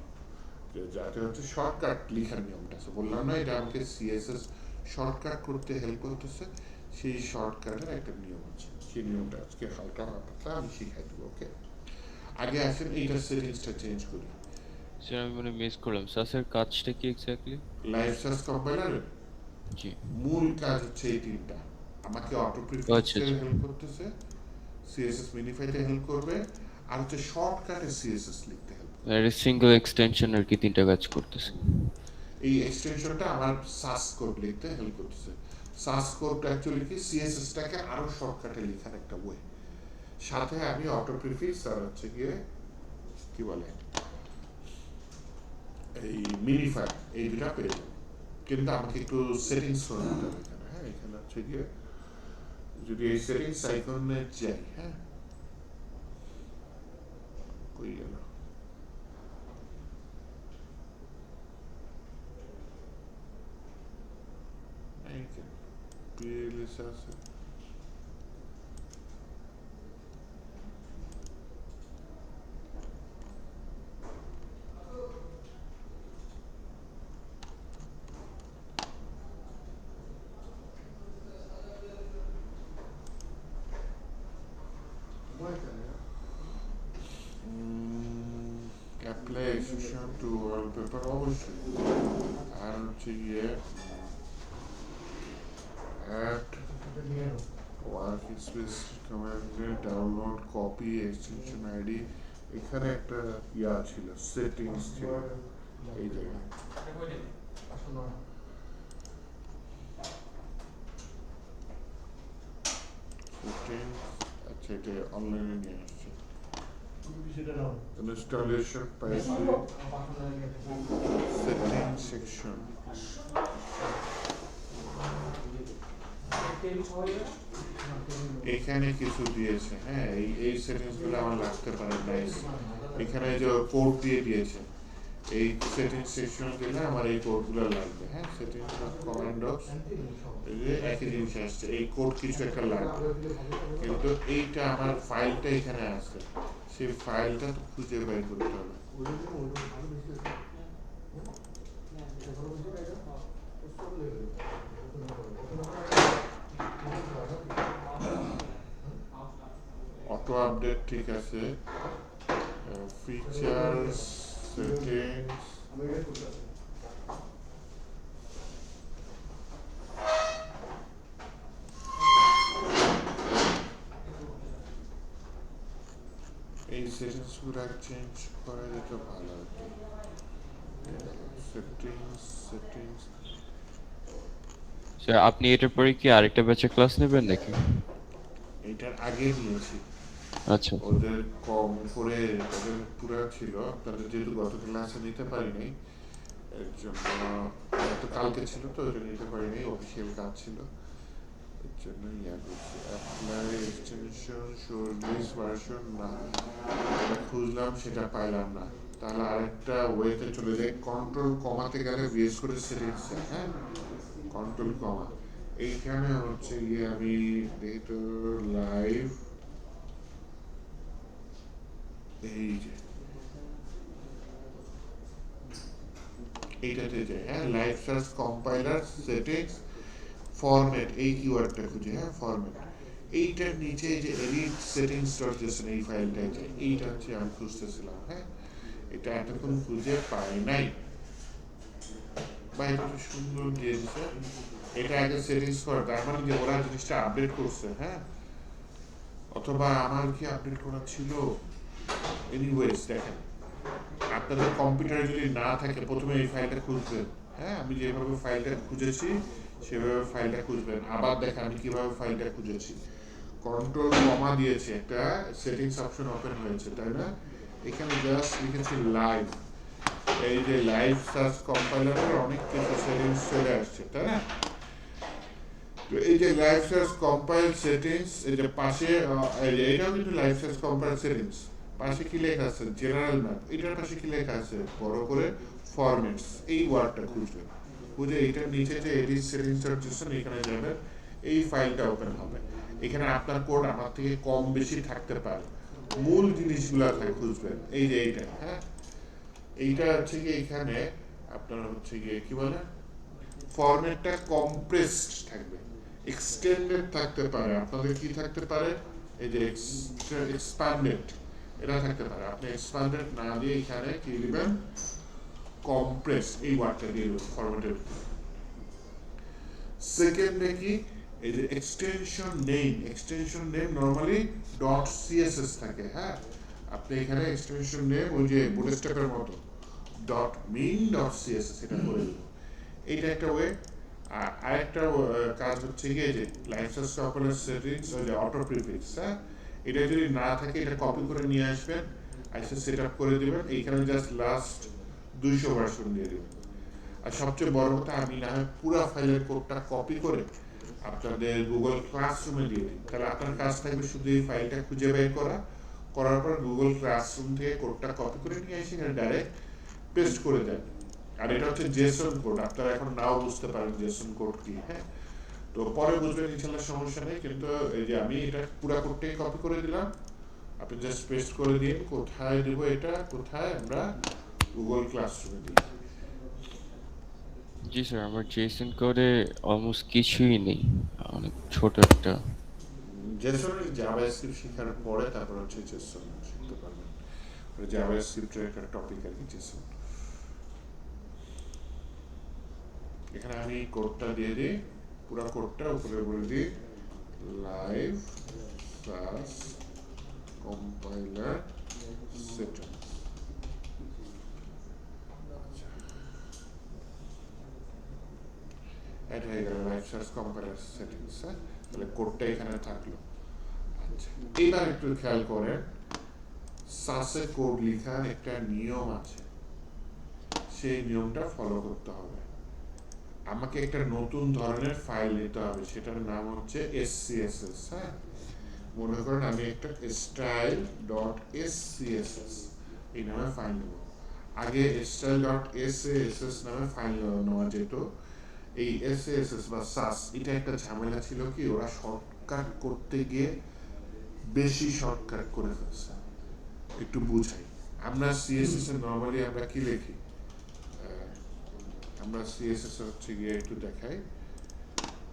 যাতে হচ্ছে শর্টকাট লেখার নিয়মটা আছে। বললাম না, এটা আমাকে সিএসএস শর্টকাট করতে হেল্প করতেছে, সেই শর্টকাটের একটা নিয়ম আছে, সেই নিয়মটা আজকে হালকা হালকা আমি শিখাই দেবো, ওকে। আগে আসেন এইটার সেটিংসটা চেঞ্জ করি। স্যার আমি মানে মিস করলাম সাসের কাজটা কি এক্স্যাক্টলি? লাইভ সার্চ কম্পাইলারের জি। মূল কাজ হচ্ছে এই তিনটা। আমাকে অটো ও আচ্ছা প্রিফিক্সে আচ্ছা। হেল্প করতেছে, সিএসএস মিনিফাইতে হেল্প করবে, আর হচ্ছে শর্টকাটে সিএসএস লিখতে হেল্প করবে। আর সিঙ্গেল এক্সটেনশন আর কি তিনটা কাজ করতেছে। এই এক্সটেনশনটা আমার সাস কোড লিখতে হেল্প করতেছে। সাস কোড অ্যাকচুয়ালি কি সিএসএসটাকে আরো শর্টকাটে লেখার একটা ওয়ে। সাথে আমি অটো প্রিফিক্স আর হচ্ছে গিয়ে কি বলে এই মিনিফাই, এই দুটা পেয়ে যাবো। কিন্তু আমাকে একটু সেটিংস করে দিতে হবে এখানে। হ্যাঁ, এখানে হচ্ছে গিয়ে যদি এই সেটিংস আইকনে যাই, হ্যাঁ, কই গেল, এইখানে প্লেলিস্ট আছে। অ্যাপ্লাই এক্সটেনশন টু ওয়ালপেপার অবশ্যই, আর হচ্ছে গিয়ে অ্যাড ওয়ার্ক স্পেস কমান্ডে ডাউনলোড কপি এক্সটেনশন আইডি। এখানে একটা ইয়া ছিল, সেটিংস ছিল এই জায়গায়। সেটিংস, আচ্ছা এটা অনলাইনে নিয়ে আসছে। Installation pipeline setting section. এখানে কিছু দিয়েছে, হ্যাঁ, এই সেটিংস গুলো আমার লাগতে পারে নাই। এখানে যে কোড দিয়ে দিয়েছে, এই সেটিং সেকশন গেলে আমার এই কোড গুলো লাগবে। হ্যাঁ, সেটিং কমান্ড এই যে একই জিনিস আসছে, এই কোড কিছু একটা লাগবে, কিন্তু এইটা আমার ফাইলটা এখানে আছে, সেই ফাইলটা তো খুঁজে বের করতে হবে। অটো আপডেট ঠিক আছে, ফিচার্স, সেটিংস, এই সেটিংস গুলো চেঞ্জ করা যেতে ভালো হতো। সেটিংস, সেটিংস, স্যার আপনি এটার পরে কি আরেকটা ব্যাচে ক্লাস নেবেন নাকি? এটার আগে নিয়েছি, আচ্ছা ওদের কম করে, ওদের পুরো ছিল, তাদের যেহেতু গত ক্লাসে নিতে পারিনি, এর জন্য তো কালকে ছিল তো এটা নিতে পারিনি, অফিসিয়াল কাজ ছিল, এর জন্য ইয়া করছি। অ্যাপ্লাই এক্সটেনশন শোরবেস ভার্সন না, এটা খুঁজলাম সেটা পাইলাম না। তাহলে আরেকটা ওয়েতে চলে যাই, কন্ট্রোল কমাতে গেলে বিশেষ করে সেটিংস, হ্যাঁ, কন্ট্রোল কমা, এইখানে হচ্ছে গিয়ে আমি যেহেতু লাইভ, এই যে এইটাতে যাই, হ্যাঁ, live search compiler settings format, এই কিওয়ার্ডটা খুঁজে, হ্যাঁ, ফরম্যাট, এইটার নিচে যে এডিট সেটিংস ডট জেসন, এই ফাইলটাই যায়, এইটা হচ্ছে আমি খুঁজতেছিলাম। হ্যাঁ, এটা এতক্ষণ খুঁজে পাই নাই, বা এটা তো সুন্দর দিয়ে দিচ্ছে। এটা আগে সেটিংস করা, তার মানে যে ওরা জিনিসটা আপডেট করছে, হ্যাঁ, অথবা আমার কি আপডেট করা ছিল। এনিওয়েজ দেখেন, আপনাদের কম্পিউটারে যদি না থাকে প্রথমে এই ফাইলটা খুঁজবেন। হ্যাঁ, আমি যেভাবে ফাইলটা খুঁজেছি সেভাবে ফাইলটা খুঁজবেন। আবার দেখেন আমি কিভাবে ফাইলটা খুঁজেছি, কন্ট্রোল কমা দিয়েছি, একটা সেটিংস অপশন ওপেন হয়েছে, তাই না? এখানে জাস্ট লিখেছি লাইভ, এই যে লাইভ সার্চ কম্পাইলারের অনেক কিছু সেটিংস চলে আসছে, তাই না? তো এই যে লাইভ সার্চ কম্পাইল সেটিংস, এই যে পাশে এইটাও কিন্তু লাইভ সার্চ কম্পাইল সেটিংস, পাশে কি লেখা আছে জেনারেল ম্যাপ, এটার পাশে কি লেখা আছে বড় করে ফরম্যাটস, এই ওয়ার্ডটা খুঁজবেন, বুঝে এইটার নিচে যে এডিট সেটিংস সার্চেশন, এখানে যাবেন, এই ফাইলটা ওপেন হবে। এখানে আপনার কোড আমার থেকে কম বেশি থাকতে পারে, মূল জিনিসগুলো খুঁজবেন, এই যে এইটা, হ্যাঁ, এইটা হচ্ছে গিয়ে এখানে আপনার হচ্ছে গিয়ে কি বলে ফরম্যাটটা কম্প্রেসড থাকবে, এক্সটেন্ডেড থাকতে পারে, আপনাদের কি থাকতে পারে, এই যে এক্সপ্যান্ডেড, এটা থাকতে পারে। আপনি এক্সপ্যান্ডেড না দিয়ে এখানে কি দিবেন, কম্প্রেস এই ওয়ার্ডটা দিয়ে ফরম্যাটের। সেকেন্ডে কি, এই যে extension name normally dot CSS থাকে, হ্যাঁ, আপনি এখানে এক্সটেনশন নেম ওই যে বুটস্ট্র্যাপের মতো ডট মিন ডট সিএসএস এটা করে দেবো। এইটা একটা ওয়ে। আর আরেকটা কাজ হচ্ছে গিয়ে যে লাইসেন্স কপালের সেটিংস ওই যে অটো প্রিফিক্স, হ্যাঁ, এটা যদি না থাকে এটা কপি করে নিয়ে আসবেন, এসে সেট আপ করে দেবেন, এইখানে জাস্ট লাস্ট 200 ভার্সন দিয়ে দেবেন। আর সবচেয়ে বড় কথা, আমি না হয় পুরো ফাইলের কোডটা কপি করে আপনাদের গুগল ক্লাসরুমে দিয়ে দিই, তাহলে আপনার কাজ থাকবে শুধু এই ফাইলটা খুঁজে বের করার পর গুগল ক্লাসরুম থেকে কোডটা কপি করে নিয়ে এসে এখানে ডাইরেক্ট পেস্ট করে দেন। আর এটা হচ্ছে জেসন কোড, আপনারা এখন নাও বুঝতে পারেন জেসন কোড কি, হ্যাঁ, তো পরে বুঝবেন ইনশাল্লাহ, সমস্যা নেই। কিন্তু এই যে আমি এটা পুরো কোডটাই কপি করে দিলাম, আপনি জাস্ট পেস্ট করে দিন। কোথায় দেবো এটা, কোথায়, আমরা গুগল ক্লাসরুমে দিই। জি স্যার, আমার জেসন কোডে অলমোস্ট কিছুই নেই, অনেক ছোট একটা। জেসনের জাভাস্ক্রিপ্ট শেখার পরে তারপর হচ্ছে জেসন শিখতে পারবেন। জাভাস্ক্রিপ্টের একটা টপিক আর কি জেসন। এখানে আমি কোডটা দিয়ে দিই, পুরো কোডটা উপরে বলে দিই live class compiler setup. Add হয়ে গেল লাইভ ক্লাস কম্পাইলার সেটিংস, হ্যাঁ, তাহলে কোডটা এখানে থাকলো। আচ্ছা, এইবার একটু খেয়াল করেন, সাসে কোড লেখার একটা নিয়ম আছে, সেই নিয়মটা ফলো করতে হবে। আমাকে একটা নতুন ধরনের ফাইল নিতে হবে, সেটার নাম হচ্ছে SCSS, হ্যাঁ, মনে করেন আমি একটা স্টাইল ডট SCSS এই নামে ফাইল নেব। আগে স্টাইল ডট SASS নামে ফাইল নেওয়া যেত। এই SASS বা সাস এটা একটা ঝামেলা ছিল কি, ওরা শর্টকাট করতে গিয়ে বেশি শর্টকাট করে ফেলছে। একটু বুঝাই, আমরা সিএসএস এ নরমালি আমরা কি লিখি, আমরা সিএসএস হচ্ছে গিয়ে একটু দেখাই,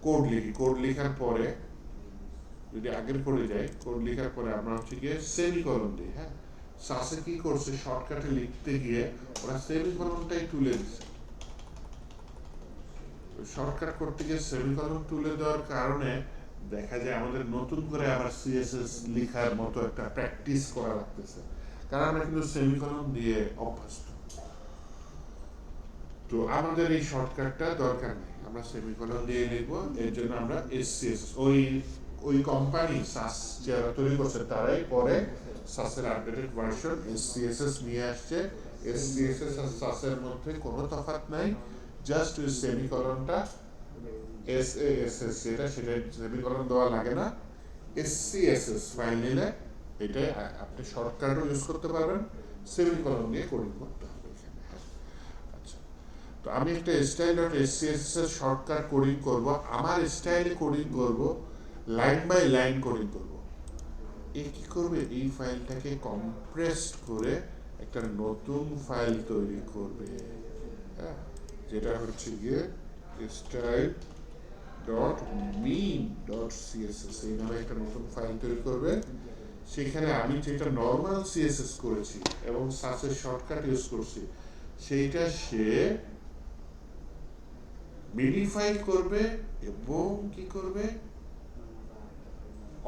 কোড লিখি, কোড লেখার পরে যদি আগের কোডে যাই, কোড লেখার পরে আমরা হচ্ছে গিয়ে সেমিকলন দিই, হ্যাঁ, সাসে কি করছে, শর্টকাটে লিখতে গিয়ে ওরা সেমিকলনটাই তুলে দিচ্ছে। শর্টকাট করতে গিয়ে সেমিকলন তুলে দেওয়ার কারণে দেখা যায় আমাদের নতুন করে আবার সিএসএস লেখার মতো একটা প্র্যাকটিস করা লাগতেছে, কারণ আমরা কিন্তু সেমিকলন দিয়ে অভ্যস্ত। তো আমাদের এই শর্টকাটটা দরকার নেই, আমরা সেমিকলন দিয়ে লিখবো। এর জন্য আমরা SCSS ওই কোম্পানি সাস যারা তৈরি করছে তারাই পরে সাসের আপডেটেড ভার্সন SCSS নিয়ে আসছে। SCSS আর সাসের মধ্যে কোনো তফাৎ নাই, জাস্ট ওই সেমিকলনটা SASS যেটা, সেটা সেমিকলন দেওয়া লাগে না। SCSS ফাইল নিলে এটা আপনি শর্টকাটও ইউজ করতে পারবেন, সেমিকলন দিয়ে কোডিং করতে হবে এখানে, হ্যাঁ। আচ্ছা, তো আমি একটা স্টাইল ডট SCSS এর শর্টকাট কোডিং করব, আমার স্টাইলে কোডিং করব, লাইন বাই লাইন কোডিং করব। এই কি করবে, এই ফাইলটাকে কম্প্রেস করে একটা নতুন ফাইল তৈরি করবে, হ্যাঁ, যেটা হচ্ছে গিয়ে style dot min dot CSS এই নামে একটা নতুন ফাইল তৈরি করবে। সেখানে আমি যেটা নর্মাল সিএসএস করেছি এবং সাসের শর্টকাট ইউজ করছি, সেইটা সে মিনিফাই করবে এবং কি করবে,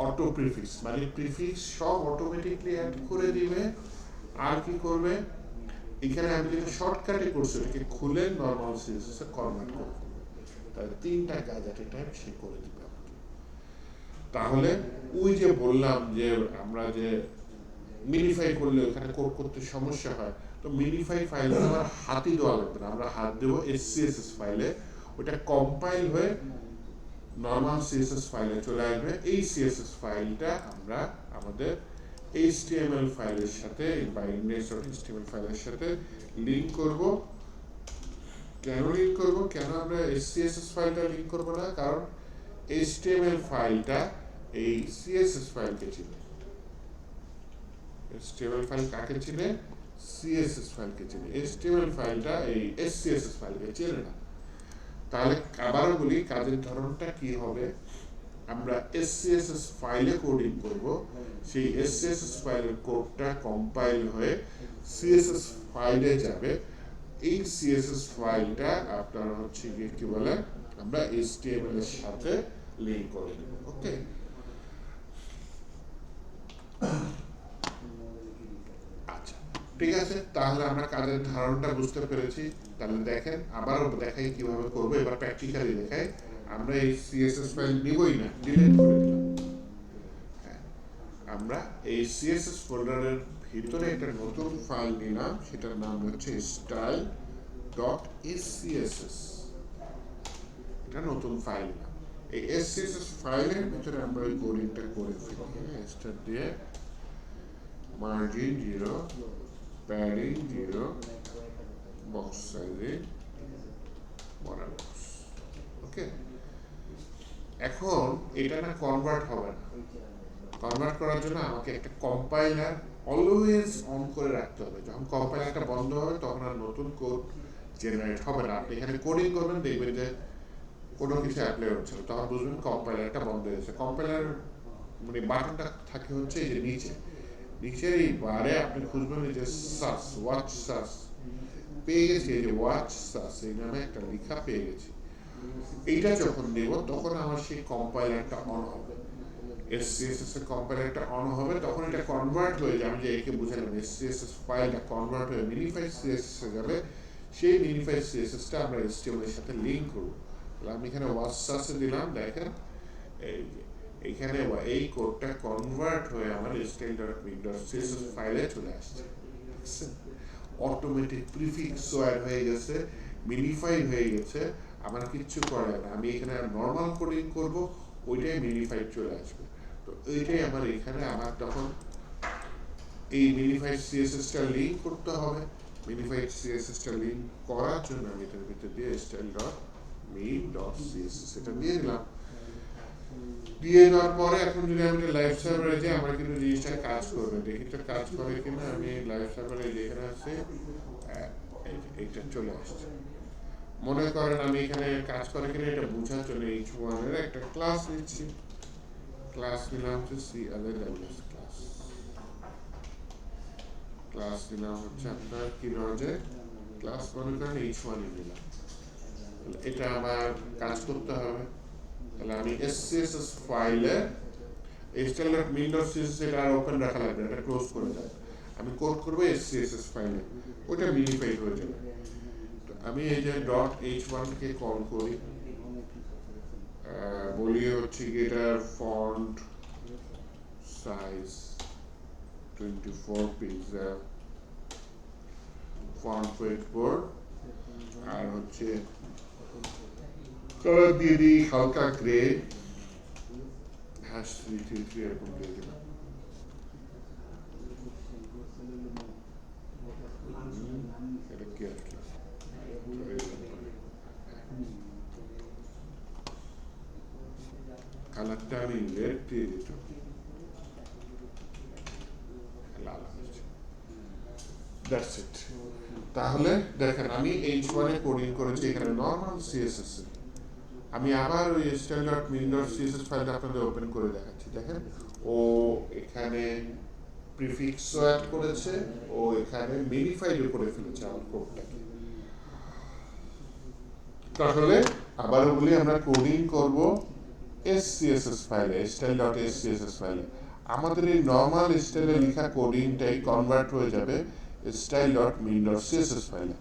অটো প্রিফিক্স মানে প্রিফিক্স সব অটোমেটিকলি অ্যাড করে দিবে। আর কি করবে, এখানে আমি যেটা শর্টকাটে করছি এটাকে খুলে নর্মাল সিএসএস এ কনভার্ট করে দেবে। তাহলে তিনটা কাজ এট এ টাইম সে করে দিবে আমাকে। তাহলে ওই যে বললাম যে আমরা যে মিনিফাই করলে ওখানে কোড করতে সমস্যা হয়, তো মিনিফাই ফাইল আমার হাতই দেওয়া লাগবে না, আমরা হাত দেবো SCSS ফাইলে, ওটা কম্পাইল হয়ে নর্মাল সিএসএস ফাইলে চলে আসবে। এই সিএসএস ফাইলটা আমরা আমাদের HTML ফাইলের সাথে বা index.html ফাইলের সাথে লিংক করব। কেন লিংক করব, কেন আমরা CSS ফাইলটা লিংক করব না, কারণ HTML ফাইলটা এই CSS ফাইলকে চিনে। HTML ফাইল কাকে চিনে, CSS ফাইলকে চিনে, HTML ফাইলটা এই SCSS ফাইলকে চেনে না। তাহলে আবারও বলি, কাজের ধরনটা কি হবে, আমরা SCSS ফাইলে কোডিং করব, সেই SCSS ফাইলের কোডটা কম্পাইল হয়ে CSS ফাইলে যাবে। এই সিএসএস ফাইলটা আপনার হচ্ছে গিয়ে কি বলে আমরা এইচটিএমএল এর সাথে লিংক করে দেব। ওকে, আচ্ছা ঠিক আছে, তাহলে আমরা কাজের ধারণটা বুঝতে পেরেছি। তাহলে দেখেন আবারও দেখাই কিভাবে করবো, এবার প্র্যাকটিক্যালি দেখাই। আমরা এই সিএসএস ফাইল নিবই না, ডিলিট করে দিলাম। হ্যাঁ, আমরা এই সিএসএস ফোল্ডারের ভিতরে একটা নতুন ফাইল নিলাম, সেটার নাম হচ্ছে স্টাইল ডট এসসিএসএস। এটা নতুন ফাইল না, এই এসসিএসএস ফাইলের ভিতরে আমরা ওই কোডিংটা করে ফেলি। হ্যাঁ, স্টার দিয়ে মার্জিন 0, প্যাডিং 0, বক্স সাইজে বড় বক্স। ওকে, এখন এটা না কনভার্ট হবে না। কনভার্ট করার জন্য আমাকে একটা কম্পাইলার অলওয়েজ অন করে রাখতে হবে। যখন কম্পাইলারটা বন্ধ হবে তখন আর নতুন কোড জেনারেট হবে না। আপনি এখানে কোডিং করবেন, দেখবেন যে কোনো কিছু অ্যাপ্লাই হচ্ছে না, তখন বুঝবেন কম্পাইলারটা বন্ধ হয়ে গেছে। কম্পাইলার মানে বাটনটা থাকে হচ্ছে এই যে নিচে, নিচের এই বারে আপনি খুঁজবেন এই যে সাস, ওয়াচ সাস পেয়ে গেছি, এই যে ওয়াচ সাস এই নামে একটা লেখা পেয়ে গেছি। এইটা যখন দেব তখন আমার সেই কম্পাইলারটা অন হবে, এসসিএসএস এর কম্পাইলারটা অন হবে, তখন এটা কনভার্ট হয়ে যাবে। যে একে বুঝালাম এসসিএসএস ফাইলটা কনভার্ট হয়ে মিনিফাইড সিএসএস এ যাবে। সেই মিনিফাইড সিএসএসটা আমরা এইচটিএমএল এর সাথে লিংক করব। তাহলে আমি এখানে ওয়াচ সাসে দিলাম, দেখেন এই যে এইখানে এই কোডটা কনভার্ট হয়ে আমার style.min.css ফাইলে চলে আসছে। অটোমেটিক প্রিফিক্স অ্যাড হয়ে গেছে, মিনিফাই হয়ে গেছে, আমার কিচ্ছু করার না। আমি এখানে নর্মাল কোডিং করব, ওইটাই মিনিফাইড চলে আসবে। তো এইটাই আমার এখানে আমার তখন এই মিনিফাইড সিএসএসটা লিংক করতে হবে। মিনিফাইড সিএসএসটা লিংক করার জন্য আমি এটার ভিতরে দিয়ে style.min.css এটা দিয়ে দিলাম। দিয়ে দেওয়ার পরে এখন যদি আমি লাইভ সার্ভারে যাই, আমার কিন্তু জিনিসটা কাজ করবে, দেখি তো কাজ করে কিনা। আমি লাইভ সার্ভারে যেখানে আছে এইটা চলে আসছে। মনে করেন আমি এখানে কাজ করে কিনা এটা বোঝার জন্য h1 এর একটা ক্লাস নিচ্ছি। ক্লাস নিলাম হচ্ছে CLAWS ক্লাস। ক্লাস নিলাম হচ্ছে আপনার কি নজে ক্লাস, মনে করেন h1 এ নিলাম। এটা আমার কাজ করতে হবে। তাহলে আমি SCSS ফাইলে style.min.css এটা আর ওপেন রাখা লাগবে, এটা ক্লোজ করে দেব। আমি কোড করব SCSS ফাইলে, ওটা মিনিফাইড হয়ে যাবে। তো আমি এই যে .h1 কে কল করি, বলি হচ্ছে এটার font size 24 pixel, font weight bold, আর হচ্ছে কালার দিয়ে দিই হালকা গ্রে, হ্যাশ 333 এরকম দিয়ে দিলাম। এটা কি আর কি কালারটা আমি রেড দিয়ে দিত, লাল হচ্ছে। That's it. তাহলে দেখেন আমি h1 এ কোডিং করেছি এখানে নরমাল সিএসএস এ। আমি আবার ওই style.min.css ফাইলটা আপনাদের ওপেন করে দেখাচ্ছি। দেখেন ও এখানে প্রিফিক্স অ্যাড করেছে, ও এখানে মিনিফাইড করে ফেলেছে আমার কোডটাকে। তাহলে আবারও বলি, আমরা কোডিং করব SCSS ফাইলে, style.scss ফাইলে। আমাদের এই নরমাল স্টাইলে লেখা কোডিংটাই কনভার্ট হয়ে যাবে style.min.css ফাইলে,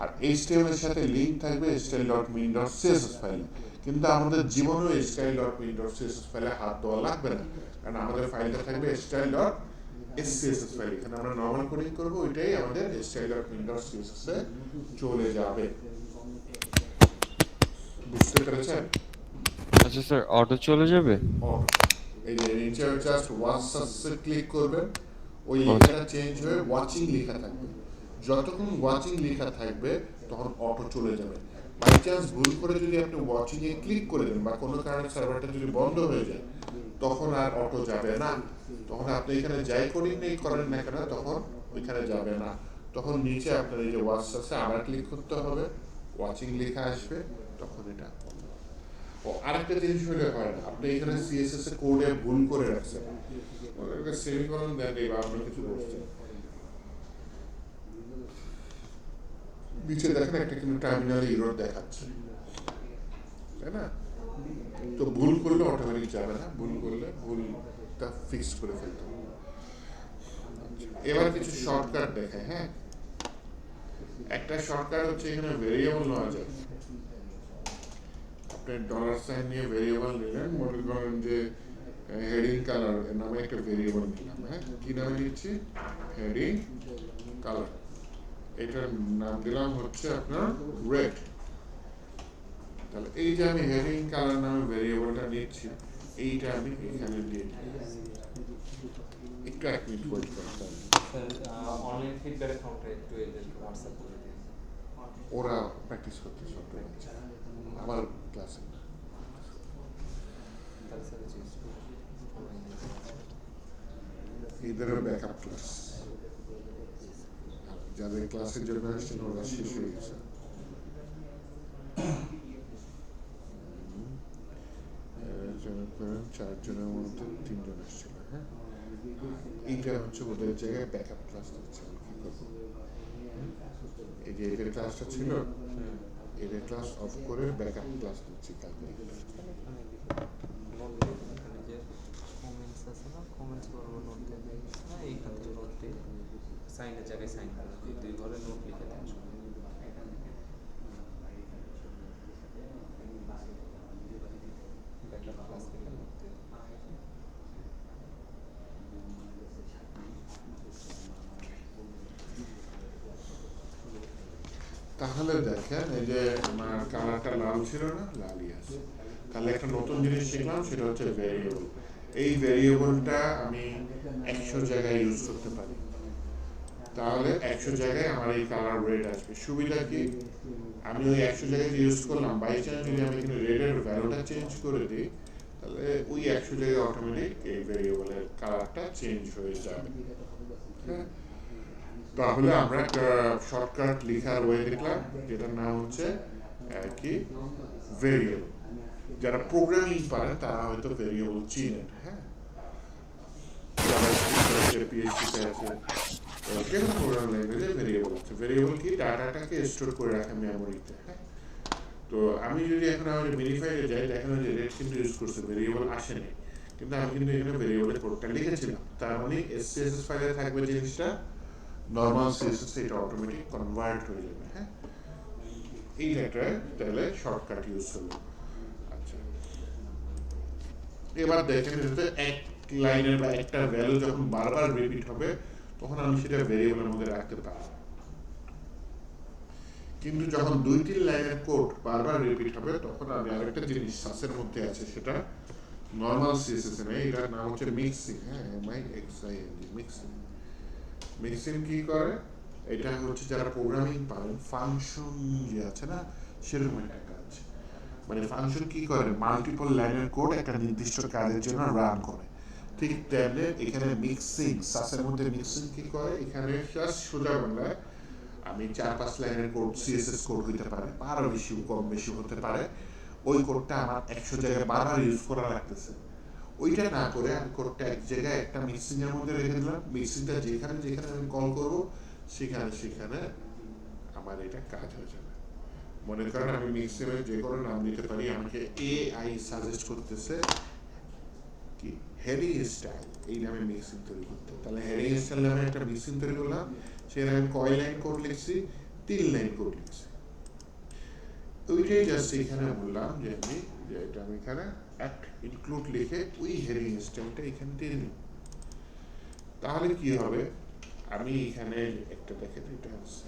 আর HTML এর সাথে লিংক থাকবে style.min.css ফাইলে। কিন্তু আমাদের জীবনেও style.min.css ফাইলে হাত দেওয়া লাগবে না, কারণ আমাদের ফাইলটা থাকবে style.scss ফাইল। এখানে আমরা নরমাল কোডিং করব, ওইটাই আমাদের style.min.css এ চলে যাবে। বুঝতে পেরেছেন? আচ্ছা স্যার, অটো চলে যাবে? এই যে নিচে জাস্ট ওয়াটসঅ্যাপে ক্লিক করবেন, ওই লেখাটা চেঞ্জ হয়ে ওয়াচিং লেখা থাকবে। যতক্ষণ ওয়াচিং লেখা থাকবে তখন অটো চলে যাবে। বাই চান্স ভুল করে যদি আপনি ওয়াচিং এ ক্লিক করে দেন বা কোনো কারণে সার্ভারটা যদি বন্ধ হয়ে যায়, তখন আর অটো যাবে না। তখন আপনি এখানে যাই কোডিং নেই করেন না কেন, তখন ওইখানে যাবে না। তখন নিচে আপনার এই যে ওয়াটসঅ্যাপে আবার ক্লিক করতে হবে, ওয়াচিং লেখা আসবে, তখন এটা। ও আরেকটা জিনিস হলে হয় না, আপনি এখানে সিএসএস এ কোডে ভুল করে রাখছেন, ওটা সেমিকোলন দেন বা আপনি কিছু বলছেন, নিচে দেখেন একটা কিন্তু টার্মিনাল ইরর দেখাচ্ছে, তাই না? তো ভুল করলে অটোমেটিক যাবে না, ভুল করলে ভুলটা ফিক্স করে ফেলতে হবে। এবার কিছু শর্টকাট দেখায়, হ্যাঁ। একটা শর্টকাট হচ্ছে এখানে ভেরিয়েবল নেওয়া যায়। আপনি ডলার সাইন নিয়ে ভেরিয়েবল নিলেন, মনে করেন যে হেডিং কালার নামে একটা ভেরিয়েবল নিলাম, হ্যাঁ। কি নামে নিচ্ছি? Heading colour. এটার নাম দিলাম হচ্ছে আপনার রেড। তাহলে এই যে আমি হেডিং কালার নামে ভেরিয়েবলটা নিচ্ছি, এইটা আমি এখানে দিয়ে একটু 1 মিনিট ওয়েট করতে হবে। অনলাইন ফিডব্যাক ফর্মটা একটু এদের হোয়াটসঅ্যাপ করে দিন। ওরা প্র্যাকটিস করতে সব আমার ক্লাসে তাহলে স্যার চেঞ্জ এদের ব্যাকআপ ক্লাস, যাদের ক্লাসের জন্য আসছেন ওরা শেষ হয়ে গেছে। চারজনের মধ্যে 3 জন আসছিল, হ্যাঁ। এইটা হচ্ছে ওদের জায়গায় ব্যাকআপ ক্লাস দিচ্ছে। কি করবো, এই যে এদের ক্লাসটা ছিল, এদের ক্লাস অফ করে ব্যাকআপ ক্লাস দিচ্ছি কালকে। যে কমেন্টস আছে না, কমেন্টস করবো নোট দিয়ে না, এইখান থেকে নোট দিয়ে সাইনের জায়গায় সাইন করে 2 ঘরে নোট লিখে দেন। ব্যাকআপ ক্লাস লিখে নোট দিয়ে তাহলে দেখেন এই যে আমার কালারটা লাল ছিল না, লালই আছে। তাহলে একটা নতুন জিনিস শিখলাম, সেটা হচ্ছে ভেরিয়েবল। এই ভেরিয়েবলটা আমি 100 জায়গায় ইউজ করতে পারি। তাহলে 100 জায়গায় আমার এই কালার রেড আসবে। সুবিধা কি? আমি ওই 100 জায়গায় ইউজ করলাম, বাই চান্স যদি আমি এখানে রেডের ভ্যালুটা চেঞ্জ করে দিই, তাহলে ওই 100 জায়গায় অটোমেটিক এই ভেরিয়েবলের কালারটা চেঞ্জ হয়ে যাবে, হ্যাঁ। তাহলে আমরা একটা শর্টকাট লেখার ওয়ে দেখলাম, যেটার নাম হচ্ছে কি ভেরিয়েবল। যারা প্রোগ্রামিং পারে তারা হয়তো ভেরিয়েবল চিনেন, হ্যাঁ। পিএইচপিতে আছে, যে কোনো প্রোগ্রাম ল্যাঙ্গুয়েজে ভেরিয়েবল আছে। ভেরিয়েবল কি? ডাটাটাকে স্টোর করে রাখে মেমোরিতে, হ্যাঁ। তো আমি যদি এখন আমার মিনিফাইয়ে যাই, দেখেন যে রেড কিন্তু ইউজ করছে, ভেরিয়েবল আসেনি, কিন্তু আমি কিন্তু এখানে ভেরিয়েবলের কোডটা লিখেছিলাম। তার মানে এসসিএসএস ফাইলে থাকবে জিনিসটা, নর্মাল সিএসএস এটা অটোমেটিক কনভার্ট হয়ে যাবে, হ্যাঁ। এই একটা তাহলে শর্টকাট ইউজ হলো। আচ্ছা, এবার দেখেন যাতে এক লাইনের বা একটা ভ্যালু যখন বারবার রিপিট হবে, তখন আমি সেটা ভেরিয়েবলের মধ্যে রাখতে পারবো। কিন্তু যখন 2-3 লাইনের কোড বারবার রিপিট হবে, তখন আমি আরেকটা জিনিস সাসের মধ্যে আছে, সেটা নর্মাল সিএসএস এ নেই, এটার নাম হচ্ছে মিক্সিং, হ্যাঁ। MIXING, mixing. মিক্সিং কি করে? এটা হচ্ছে যারা প্রোগ্রামিং পারেন, ফাংশন যে আছে না, সেরকম একটা কাজ। মানে ফাংশন কি করে? মাল্টিপল লাইনের কোড একটা নির্দিষ্ট কাজের জন্য রান করে। ঠিক তেমনি এখানে মিক্সিং, সাসের মধ্যে মিক্সিং কি করে? এখানে সোজা বাংলায় আমি 4-5 লাইনের কোড, সিএসএস কোড হইতে পারে, আরো বেশি কম বেশি হতে পারে। ওই কোডটা আমার 100 জায়গায় বারবার ইউজ করা লাগতেছে। ওইটা না করে আমি কোডটা এক জায়গায় একটা মিক্সিং এর মধ্যে রেখে দিলাম। মিক্সিংটা যেখানে যেখানে আমি কল করব, সেখানে সেখানে আমার এটা কাজ হয়ে যাবে। মনে করেন আমি মিক্সিং এর যে কোনো নাম দিতে পারি, আমাকে এআই সাজেস্ট করতেছে কি হেডিং স্টাইল, এই নামে মিক্সিং তৈরি করতে। তাহলে হেডিং স্টাইল নামে একটা মিক্সিং তৈরি করলাম, সেখানে আমি কয় লাইন কোড লিখছি? 3 লাইন কোড লিখছি। ওইটাই জাস্ট এখানে বললাম যে আমি যে এটা আমি এখানে অ্যাক্ট ইনক্লুড লিখে ওই হেডিং স্টাইলটা এখানে দিয়ে দিই। তাহলে কি হবে? আমি এখানে একটা দেখে দিতে আছে,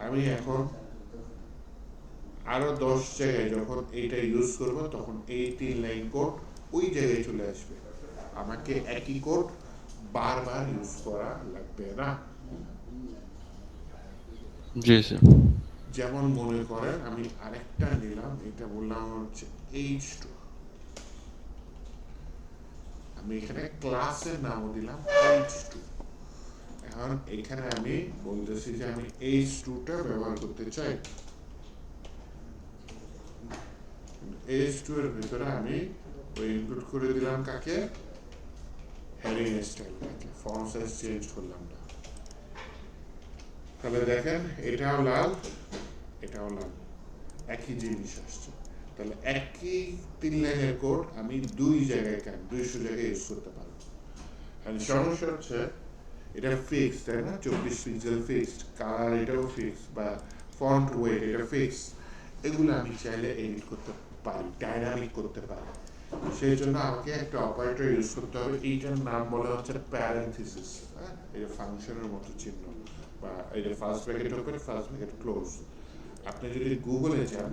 আমি এখন আরো 10 জায়গায় যখন এইটা ইউজ করব, তখন এই 3 লাইন কোড ওই জায়গায় চলে আসবে। আমাকে একই কোড বারবার ইউজ করা লাগবে না। জি স্যার। যেমন মনে করেন আমি আরেকটা নিলাম, এটা বললাম হচ্ছে H2, আমি এখানে ক্লাসের নামও দিলাম H2। এখন এখানে আমি বলতেছি যে আমি H2টা ব্যবহার করতে চাই। H2 এর ভিতরে আমি ওই ইনক্লুড করে দিলাম কাকে? হেডিং স্টাইলটাকে। ফন্ট সাইজ চেঞ্জ করলাম না। তাহলে দেখেন এটাও লাল, এটাও লাগবে, একই জিনিস আসছে। তাহলে একই 3 লাইনের কোড আমি 200 জায়গায় ইউজ করতে পারবো। আর সমস্যা হচ্ছে এটা ফিক্সড, তাই না? 24 পিক্সেল ফিক্সড, কালার এটাও ফিক্সড, বা ফন্ট ওয়েট এটা ফিক্সড। এগুলো আমি চাইলে এডিট করতে পারি, ডাইনামিক করতে পারি। সেই জন্য আমাকে একটা অপারেটর ইউজ করতে হবে, এইটার নাম বলা হচ্ছে প্যারেনথিসিস। হ্যাঁ, এটা ফাংশনের মতো চিহ্ন, বা এটা first bracket open, first bracket close. আপনি যদি গুগলে যান,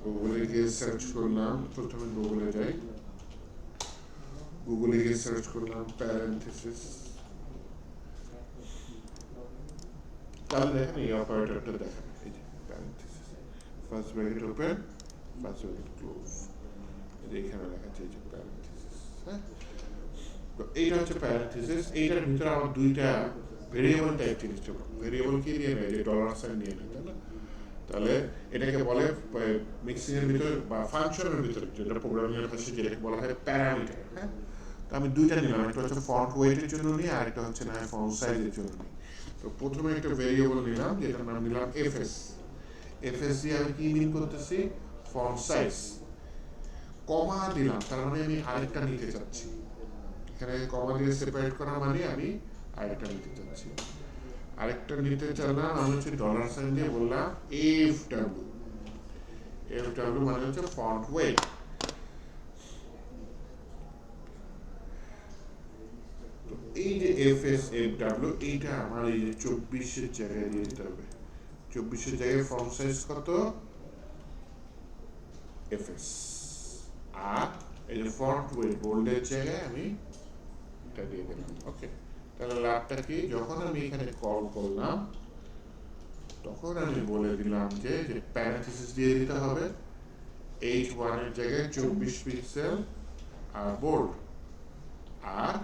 গুগলে গিয়ে সার্চ করলাম, প্রথমে গুগলে যাই, গুগলে গিয়ে সার্চ করলাম প্যারেনথিসিস, তাহলে দেখেন এই অপারেটরটা দেখেন, এই যে parenthesis, first bracket open, first bracket close, এই যে এখানে লেখা আছে এই যে প্যারেনথিসিস। হ্যাঁ, তো এইটা হচ্ছে প্যারেনথিসিস। এইটার ভিতরে আমার দুইটা ভেরিয়েবল টাইপ জিনিস ছিল। ভেরিয়েবল কি নিয়ে নেয়, যে ডলার সাইন নিয়ে নেয়, তাই না? তাহলে এটাকে বলে মিক্সিং এর ভিতরে বা ফাংশনের ভিতরে, যেটা প্রোগ্রামিং এর ভাষায় যেটাকে বলা হয় প্যারামিটার। হ্যাঁ, তো আমি দুইটা নিলাম, একটা হচ্ছে ফন্ট ওয়েটের জন্য নিয়ে, আর একটা হচ্ছে না ফন্ট সাইজের জন্য নিই। তো প্রথমে একটা ভেরিয়েবল নিলাম, যেটার নাম নিলাম এফএস। এফএস দিয়ে আমি কি মিন করতেছি, ফন্ট সাইজ। কমা দিলাম, তার মানে আমি আরেকটা নিতে চাচ্ছি। এখানে কমা দিয়ে সেপারেট করা মানে আমি আরেকটা নিতে চাচ্ছি। আরেকটা নিতে চাইলাম, আমি হচ্ছে ডলার সাইন দিয়ে বললাম এফ ডাব্লিউ। এফ ডাব্লিউ মানে হচ্ছে ফন্ট ওয়েট। তো এই যে এফ এস এফ ডাব্লিউ, এইটা আমার এই যে 24-এর জায়গায় দিয়ে দিতে হবে। 24-এর জায়গায় ফন্ট সাইজ কত, এফ এস। আর এই যে ফন্ট ওয়েট বোল্ডের জায়গায় আমি এটা দিয়ে দিলাম। ওকে, তাহলে লাভটা কি, যখন আমি এখানে কল করলাম তখন আমি বলে দিলাম যে প্যারেনথিসিস দিয়ে দিতে হবে, H1 এর জায়গায় 24 পিক্সেল আর বোল্ড। আর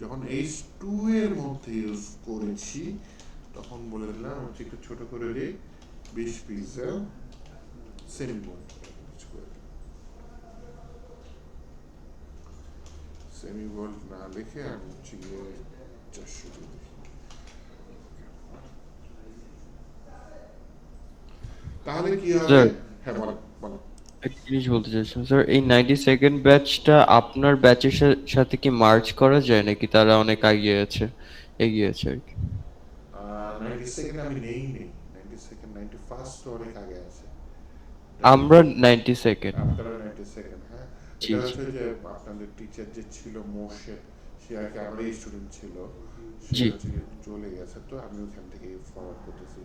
যখন H2 এর মধ্যে ইউজ করেছি তখন বলে দিলাম হচ্ছে একটু ছোট করে দিই, 20 pixel semi bold. Semi bold না লিখে আমি হচ্ছে গিয়ে 400 দিই। তাহলে কি হবে? স্যার, হ্যাঁ, বলো বলো। একটা জিনিস বলতে চাইছিলাম স্যার, এই 92nd ব্যাচটা আপনার ব্যাচের সাথে কি মার্চ করা যায়, নাকি তারা অনেক এগিয়ে আছে আর কি? 92nd আমি নেই। 92nd 91st তো অনেক আগে আছে। আমরা 92nd। আপনারা 92nd, হ্যাঁ। জি এটা জি হচ্ছে যে আপনাদের টিচার যে ছিল মোর্শেদ, সে আর কি আমারই স্টুডেন্ট ছিল, সে জি। হচ্ছে গিয়ে চলে গেছে, তো আমি ওখান থেকে ফরওয়ার্ড করতেছি।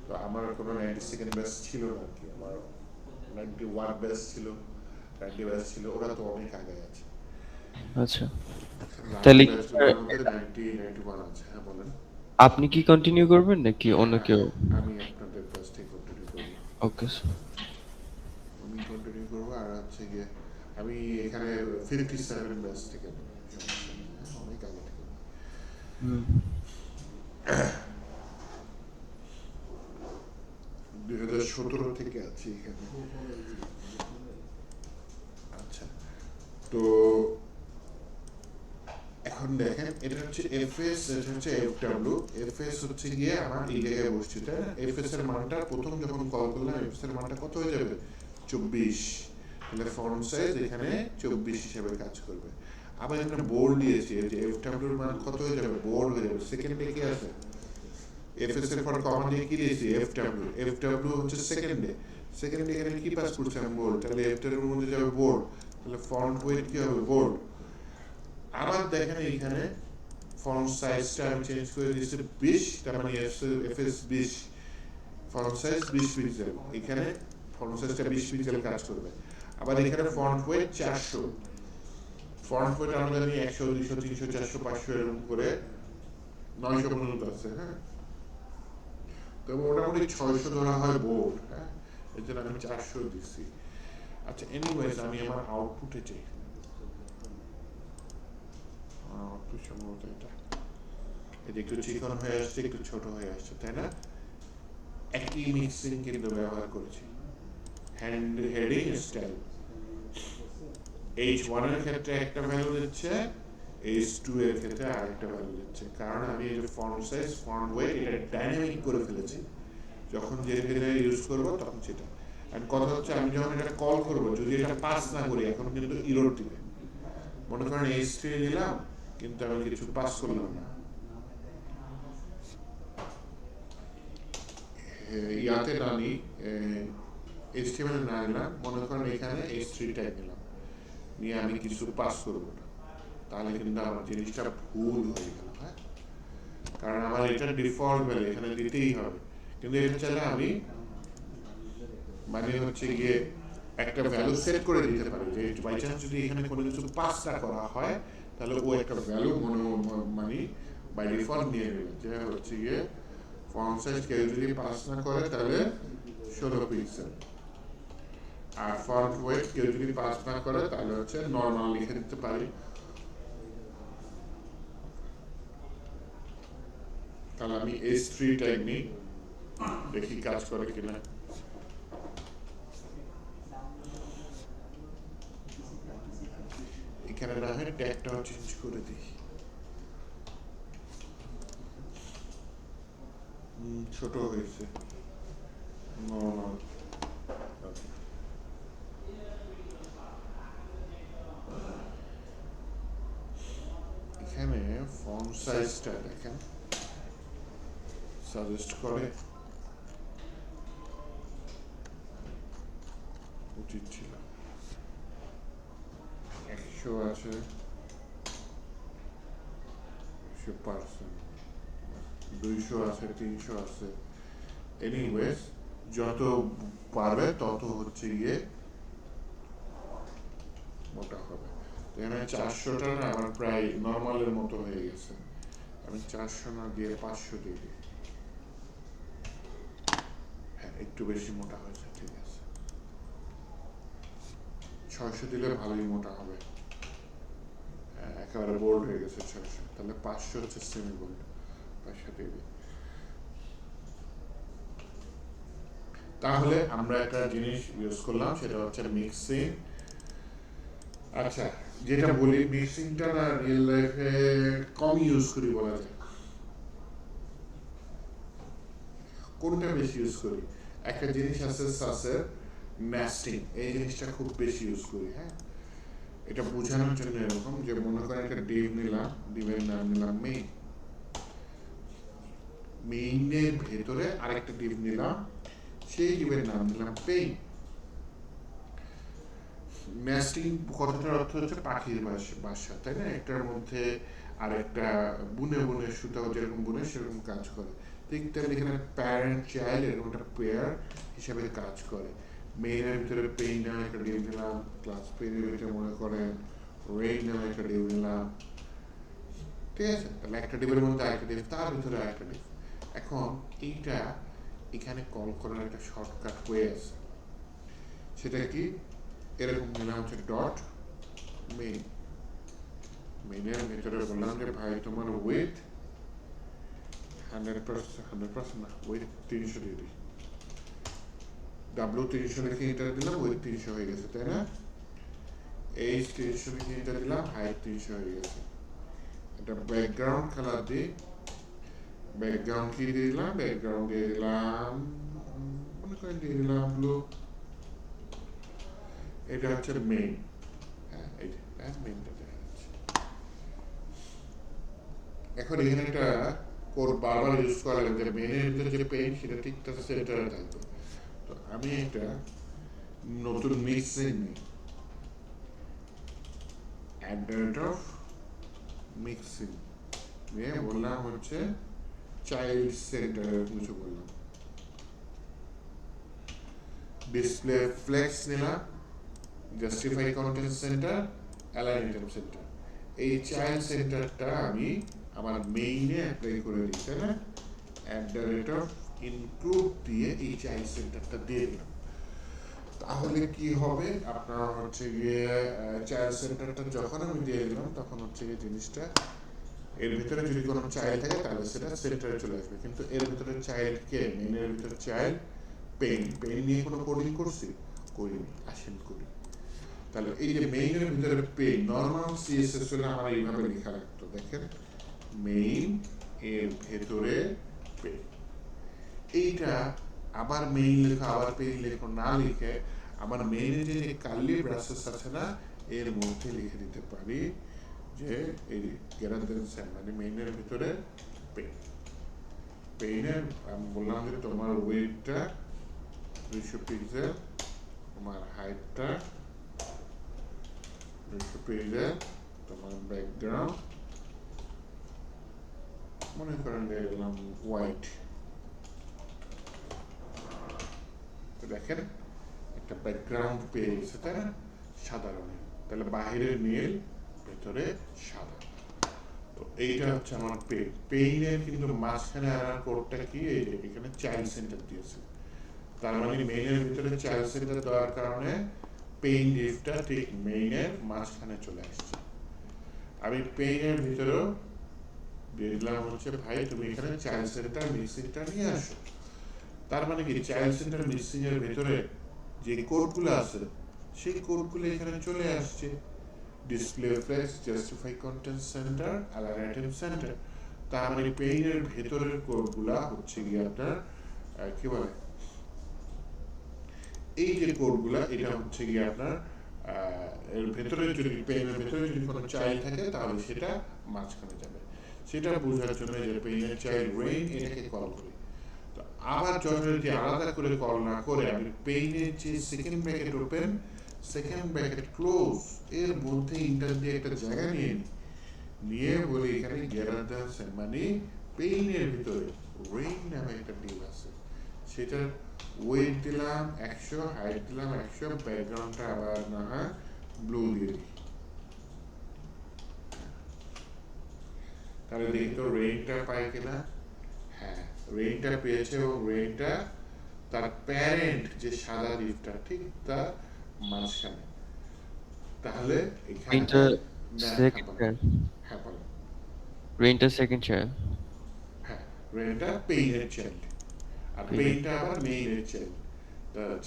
তো আমার কোনো 92nd ব্যাচ ছিল না আর কি, আমার 91 ব্যাচ ছিল, 90 ব্যাচ ছিল, ওরা তো অনেক আগে আছে। আচ্ছা, লাস্ট তাহলে কি স্যার, ব্যাচগুলোর মধ্যে 90 91 আছে। হ্যাঁ, বলেন। আপনি কি কন্টিনিউ করবেন নাকি অন্য হ্যাঁ কেউ? হ্যাঁ, আমি আপনাদের ফার্স্টে কন্টিনিউ করবো। Okay sir. আমি কন্টিনিউ করবো, আর হচ্ছে গিয়ে আমি এখানে 57 ব্যাচ থেকে নেবো, সমস্যা নেই, হ্যাঁ, অনেক আগে থেকে। হুম। 2017 থেকে আছি এখানে। আচ্ছা, তো এখন দেখেন, এটা হচ্ছে এফএস, এটা হচ্ছে এফডব্লিউ। এফএস হচ্ছে গিয়ে আমার এই জায়গায় বসছে, তাই না? এফএস এর মানটা প্রথম যখন কল করলাম, এফএস এর মানটা কত হয়ে যাবে, 24। তাহলে ফন্ট সাইজ এখানে 24 হিসেবে কাজ করবে। আবার এখানে বোল্ড দিয়েছি, এই যে এফডব্লিউ এর মান কত হয়ে যাবে, বোল্ড হয়ে যাবে। সেকেন্ডে কি আছে, এফএস এর পর কমা দিয়ে কি দিয়েছি, এফডব্লিউ। এফডব্লিউ হচ্ছে সেকেন্ডে, সেকেন্ডে এখানে কি পাস করছে, আমি বোল্ড। তাহলে এফডব্লিউ এর মধ্যে যাবে বোল্ড, তাহলে ফন্ট ওয়েট কি হবে, বোল্ড। আবার দেখেন এইখানে ফন্ট সাইজটা আমি চেঞ্জ করে দিয়েছি 20, তার মানে এফএস 20, ফন্ট সাইজ 20 পিক্সেল। এখানে ফন্ট সাইজটা 20 পিক্সেল কাজ করবে। আবার এখানে ফন্ট ওয়েট 400, ফন্ট ওয়েট আমরা জানি 100 200 300 400 500 এরকম করে 900 পর্যন্ত আছে। হ্যাঁ, তো মোটামুটি 600 ধরা হয় বোর্ড। হ্যাঁ, এর জন্য আমি 400 দিচ্ছি। আচ্ছা, এনিওয়েজ আমি আমার আউটপুটে চাই, আউটপুট সম্ভবত এটা, এটা একটু চিকন হয়ে আসছে, একটু ছোট হয়ে আসছে, তাই না? একই মিক্সিং কিন্তু ব্যবহার করেছি, হেডিং স্টাইল। H1 এর ক্ষেত্রে একটা ভ্যালু দিচ্ছে, H2 এর ক্ষেত্রে আরেকটা ভ্যালু দিচ্ছে, কারণ আমি এই যে ফন্ট সাইজ, ফন্ট ওয়েট এটা ডাইনামিক করে ফেলেছি। যখন যেটা ইউজ করবো তখন সেটা। আর কথা হচ্ছে আমি যখন এটা কল করবো যদি এটা পাস না করি এখন কিন্তু ইরর দিবে। মনে করেন H3 দিলাম কিন্তু আমি কিছু পাস করলাম না, ইয়াতে না নি HTML না নিলাম, মনে করেন এখানে H3 ট্যাগ নিলাম, নিয়ে আমি কিছু পাস করবো না, তাহলে কিন্তু আমার জিনিসটা ভুল হয়ে গেল। হ্যাঁ, কারণ আমার এটা ডিফল্ট ভ্যালু এখানে দিতেই হবে, কিন্তু এটা চাইলে আমি মানে হচ্ছে গিয়ে একটা ভ্যালু সেট করে দিতে পারি যে বাই চান্স যদি এখানে কোনো কিছু পাস না করা হয় তাহলে ও একটা ভ্যালু মানে বাই ডিফল্ট নিয়ে নেবে, যে হচ্ছে গিয়ে ফন্ট সাইজ কেউ যদি পাস না করে তাহলে 16 পিক্সেল, আর ফন্ট ওয়েট কেউ যদি পাস না করে তাহলে হচ্ছে নর্মাল লিখে দিতে পারি। তাহলে আমি H3 ট্যাগ নিই, দেখি কাজ করে কিনা। এখানে না হয় ট্যাগটাও চেঞ্জ করে দিই, ছোট হয়েছে নর্মাল। এখানে ফন্ট সাইজটা দেখেন সাজেস্ট করে, উচিত ছিল 100 আছে, 100%, 200 আছে, 300 আছে। এনিওয়েজ যত পারবে তত হচ্ছে গিয়ে মোটা হবে। এখানে 400টা না আমার প্রায় নর্মালের মতো হয়ে গেছে, আমি 400 না দিয়ে 500 দিয়ে দিই। হ্যাঁ, একটু বেশি মোটা হয়েছে, ঠিক আছে। 600 দিলে ভালোই মোটা হবে, একেবারে বোল্ড হয়ে গেছে 600, তাহলে 500 হচ্ছে সেমি বোল্ড, 500 দিয়ে দিই। তাহলে আমরা একটা জিনিস ইউজ করলাম সেটা হচ্ছে মিক্সিং। আচ্ছা, যেটা বলি মিক্সিংটা না রিয়েল লাইফে কম ইউজ করি বলা যায়। কোনটা বেশি ইউজ করি? একটা জিনিস আছে সাসের নেস্টিং, এই জিনিসটা খুব বেশি ইউজ করি। হ্যাঁ, এটা বোঝানোর জন্য এরকম যে মনে করেন একটা ডিভ নিলাম, ডিভের নাম নিলাম মেইন, মেইনের ভেতরে আরেকটা ডিভ নিলাম, সেই ডিভের নাম নিলাম পেইন। নেস্টিং কথাটার অর্থ হচ্ছে পাখির বাসা, তাই না? একটার মধ্যে আরেকটা বুনে বুনে সুতাও যেরকম বুনে সেরকম কাজ করে, ঠিক তেমনি এখানে প্যারেন্ট চাইল্ড এরকম একটা পেয়ার হিসাবে কাজ করে। মেইনের ভিতরে পেইন নামে একটা ডিভ নিলাম, ক্লাস পেইনের ভিতরে মনে করেন রেইন নামে একটা ডিভ নিলাম, ঠিক আছে? তাহলে একটা ডিভের মধ্যে আরেকটা ডিভ, তার ভিতরে আরেকটা ডিভ। এখন এইটা এখানে কল করার একটা শর্টকাট ওয়ে আছে, সেটা কি? এরকম নিলাম হচ্ছে ডট মেইন, মেইনের ভেতরে বললাম যে ভাই তোমার ওয়েট 100% না, ওয়েট 300 দিয়ে দিই, W300 লিখে এন্টার দিলাম, ওয়েট 300 হয়ে গেছে, তাই না? H300 লিখে এন্টার দিলাম, হাইট 300 হয়ে গেছে। এটা ব্যাকগ্রাউন্ড কালার দিই, ব্যাকগ্রাউন্ড কি দিয়ে দিলাম? ব্যাকগ্রাউন্ড দিয়ে দিলাম মনে করেন দিয়ে দিলাম ব্লু। এটা হচ্ছে মেইন, হ্যাঁ এইটা মেইনটা দেখা যাচ্ছে। এখন এখানে একটা কোড বারবার ইউজ করা লাগবে যে মেইনের ভিতরে যে পেইন সেটা ঠিক তার সেন্টারে থাকবে। তো আমি একটা নতুন মিক্সিং নিই, at the rate of mixing নিয়ে বললাম হচ্ছে চাইল্ড সেন্টার কিছু বললাম, ডিসপ্লে ফ্লেক্স নিলাম, justify content centre, align item centre. এই চাইল্ড সেন্টারটা আমি আমার মেইনে অ্যাপ্লাই করে দিই, তাই না? At the rate of include দিয়ে এই চাইল্ড সেন্টারটা দিয়ে দিলাম। তাহলে কি হবে? আপনার হচ্ছে গিয়ে চাইল্ড সেন্টারটা যখন আমি দিয়ে দিলাম তখন হচ্ছে গিয়ে জিনিসটা এর ভিতরে যদি কোনো চাইল্ড থাকে তাহলে সেটা সেন্টারে চলে আসবে, কিন্তু এর ভিতরে চাইল্ড কে? মেইনের ভিতরে চাইল্ড পেইন, পেইন নিয়ে কোনো কোডিং করছি? করিনি, আসেন করি। তাহলে এই যে মেইনের ভিতরে পেইন, নর্মাল সিএসএস হলে আমার এইভাবে লেখা লাগতো, দেখেন মেইন এর ভেতরে পেইন। এইটা আবার মেইন লেখো আবার পেইন লেখো না লিখে আমার মেইনে যে কার্লি ব্রাসেস আছে না এর মধ্যে লিখে দিতে পারি যে এই গ্রেটার দেন সাইন মানে মেইনের ভিতরে পেইন পেইনের আমি বললাম যে তোমার ওয়েটটা 200 পিক্সেল তোমার হাইটটা 200 পিক্সেল তোমার ব্যাকগ্রাউন্ড মনে করেন দেখলাম হোয়াইট তো দেখেন একটা ব্যাকগ্রাউন্ড পেয়ে গেছে তাই না সাদা রঙের তাহলে বাহিরের নীল ভেতরে সাদা তো এইটা হচ্ছে আমার পেইনের কিন্তু মাঝখানে আনার কোডটা কি এই যে এখানে চাইল্ড সেন্টার দিয়েছে তার মানে মেইনের ভিতরে চাইল্ড সেন্টার দেওয়ার কারণে পেইন ডিফটা ঠিক মেইনের মাঝখানে চলে আসছে আমি পেইনের ভিতরেও দিয়ে দিলাম হচ্ছে ভাই তুমি এখানে চাইল্ড সেন্টার মিক্সিংটা নিয়ে আসো তার মানে কি চাইল্ড সেন্টার মিক্সিং এর ভিতরে যে কোডগুলো আছে সেই কোডগুলো এখানে চলে আসছে display flakes justify content centre alert item centre তার মানে পেইনের ভেতরের কোডগুলা হচ্ছে গিয়ে আপনার কি বলে এই যে কোডগুলা এটা হচ্ছে গিয়ে আপনার এর ভেতরে যদি পেইনের ভেতরে যদি কোনো চাইল্ড থাকে তাহলে সেটা মাঝখানে যাবে সেটা বোঝার জন্য যে পেইনের চাইল্ড রেইন এটাকে কল করি তো আবার যদি আলাদা করে কল না করে আমি পেইনের যে second bracket open second bracket close এর মধ্যে ইন্টার দিয়ে একটা জায়গা নিয়ে বলি এখানে গ্রেটার দ্যান সাইন মানে পেইনের ভিতরে রেইন নামে একটা ডিল আছে সেটা ওয়েট দিলাম 100 হাইট দিলাম 100 ব্যাকগ্রাউন্ডটা আবার না হয় ব্লু দিয়ে দিই তাহলে দেখি তো রেইনটা পাই কিনা হ্যাঁ রেইনটা পেয়েছে এবং রেইনটা তার প্যারেন্ট যে সাদা লিফটা ঠিক তার মাঝখানে তাহলে এখানে রেইনটা সেকেন্ড চাইল্ড হ্যাঁ বলো রেইনটা সেকেন্ড চাইল্ড হ্যাঁ রেইনটা পেইনের চাইল্ড আর পেইনটা আবার মেইনের চাইল্ড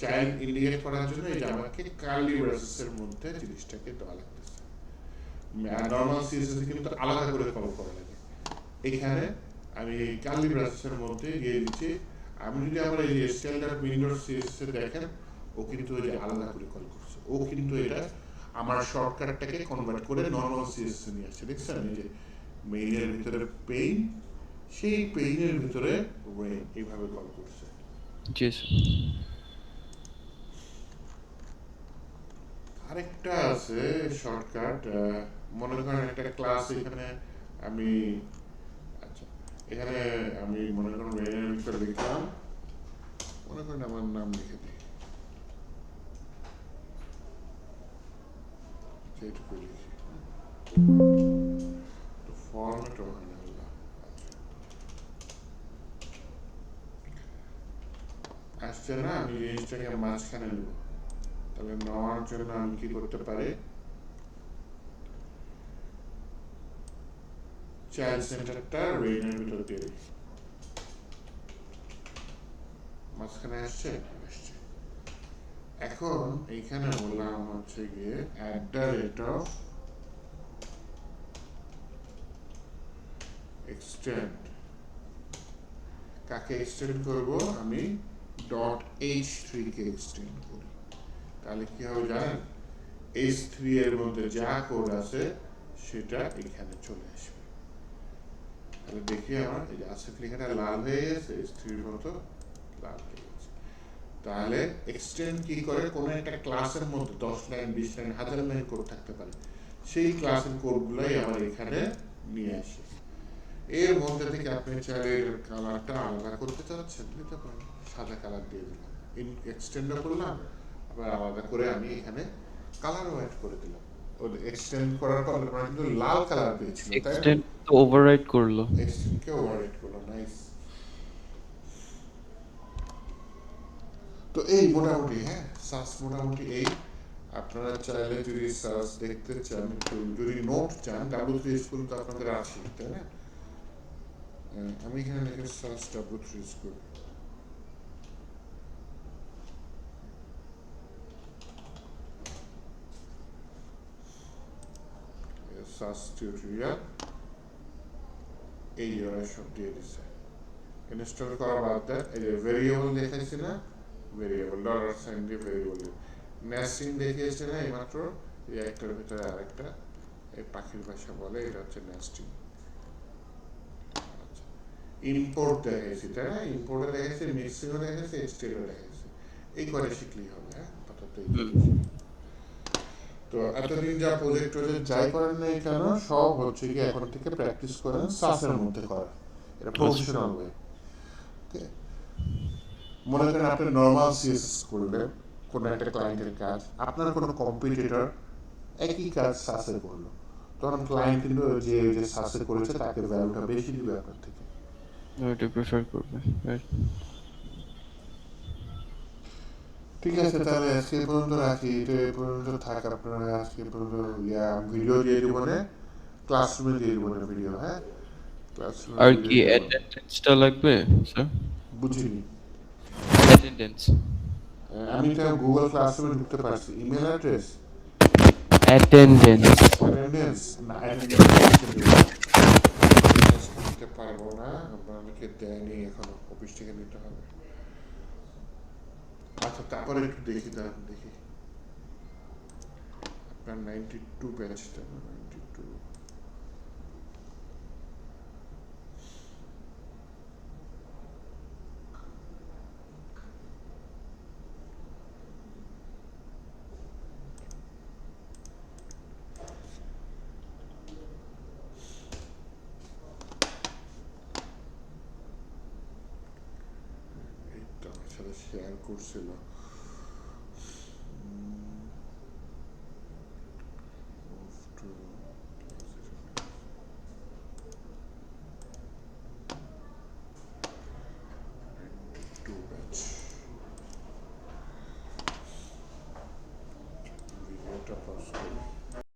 চাইল্ড ইন্ডিকেট করার জন্য এই যে আমাকে কার্লি ব্রেসেসের মধ্যে জিনিসটাকে দেওয়া লাগতেছে নর্মাল সিএসএস কিন্তু আলাদা করে কল করা লাগে এখানে আমি কার্লি ব্রেসেসের মধ্যে দিয়ে দিচ্ছি আমি যদি আমার এই স্ট্যান্ডার্ড উইন্ডোজ সিএসএস দেখেন ও কিন্তু এই যে আলাদা করে কল করছে ও কিন্তু এটা আমার শর্টকাটটাকে কনভার্ট করে নর্মাল সিএসএস নিয়ে আসছে দেখছেন এই যে মেইনের ভিতরে পেইন সেই পেইনের ভিতরে রেইন এইভাবে কল করছে জি আরেকটা আছে শর্টকাট মনে করেন একটা ক্লাস এখানে আমি আচ্ছা এখানে আমি মনে করেন রেইনের ভিতরে লিখলাম মনে করেন আমার নাম লিখে দিই সেইটুকু লিখি ফরম্যাট হয় না আল্লাহ আসছে না আমি জিনিসটাকে মাঝখানে নেব তাহলে নেওয়ার জন্য আমি কি করতে পারি চাইল্ড সেন্টারটা রেইনের ভিতর দিয়ে দিই মাঝখানে আসছে আসছে এখন এইখানে বললাম হচ্ছে গিয়ে @ এক্সটেন্ড কাকে এক্সটেন্ড করব আমি .h3 কে এক্সটেন্ড করি তাহলে কি হবে জানেন h3 এর মধ্যে যা কোড আছে সেটা এখানে চলে আসবে তাহলে দেখি আমার এই যে আসিফ লেখাটা লাল হয়ে গেছে h3 এর মতো লাল হয়ে গেছে তাহলে এক্সটেন্ড কি করে কোন একটা ক্লাসের মধ্যে 10 লাইন 20 লাইন 1000 লাইন কোড থাকতে পারে সেই ক্লাসের কোডগুলাই আবার এখানে নিয়ে আসে এর মধ্যে থেকে আপনি চাইলে কালারটা আলাদা করতে চাচ্ছেন দিতে পারেন সাদা কালার দিয়ে দিলাম এক্সটেন্ড করলাম আবার আলাদা করে আমি এখানে কালারও অ্যাড করে দিলাম ওই এক্সটেন্ড করার পর আমরা কিন্তু লাল কালার পেয়েছি তাই এক্সটেন্ড তো ওভাররাইট করলো এক্সটেন্ডকে ওভাররাইট করলো নাইস তো এই মোটামুটি হ্যাঁ সার্চ মোটামুটি এই আপনারা চাইলে যদি সার্চ দেখতে চান যদি নোট চান W3 স্কুল তো আপনাদের আছে তাই না আমি এখানে লিখে search W3 school search tutorial এই ওরা সব দিয়ে দিচ্ছে ইনস্টল করা বাদ দেন, এই যে ভেরিয়েবল দেখাইছি না, ভেরিয়েবল ডলার সাইন দিয়ে ভেরিয়েবল, নেস্টিং দেখিয়েছে না এইমাত্র, এই একটার ভিতরে আরেকটা, এই পাখির ভাষা বলে, এটা হচ্ছে নেস্টিং। ইম্পোর্ট দেখাইছি তাই না, ইম্পোর্টে দেখাইছি, মিক্সিংও দেখাইছি, এসটিএলও দেখাইছি, এই কয়টা শিখলেই হবে। হ্যাঁ, আপাতত এই কয়টা শিখলেই। তো এতদিন যা প্রজেক্ট টজেক্ট যাই করেন নাই কেন, সব হচ্ছে কি এখন থেকে প্র্যাকটিস করেন সাসের মধ্যে করা, এটা প্রফেশনাল ওয়ে। ওকে, মনে করেন আপনি নর্মাল সিএসএস করলেন কোনো একটা ক্লায়েন্টের কাজ, আপনার কোনো কম্পিটিটর একই কাজ সাসে করলো, তখন ক্লায়েন্ট কিন্তু যে সাসে করেছে তাকে ভ্যালুটা বেশি দিবে আপনার থেকে। ওইটা প্রেফার করবে, রাইট। ঠিক আছে, তাহলে আজকে এই পর্যন্ত রাখি, এটা এই পর্যন্ত থাক। আপনারা আজকে এই পর্যন্ত ভিডিও দিয়ে দিব না, ক্লাসরুমে দিয়ে দিব না ভিডিও। হ্যাঁ, ক্লাসরুমে আর ভিডিও কি দিয়ে দিব। অ্যাটেন্ডেন্সটা লাগবে স্যার? বুঝিনি। অ্যাটেন্ডেন্স। আমি তো গুগল ক্লাসরুমে ঢুকতে পারছি, ইমেল অ্যাড্রেস, অ্যাটেন্ডেন্স। অ্যাটেন্ডেন্স না, অ্যাটেন্ডেন্স করতে পারবো না, আমরা অনেকে দেয়নি এখনো, অফিস থেকে নিতে হবে। আচ্ছা, তারপরে একটু দেখি, দাঁড়ান দেখি আপনার 92 ব্যাচটা, 92 এই তো আমার সাথে শেয়ার করছিল।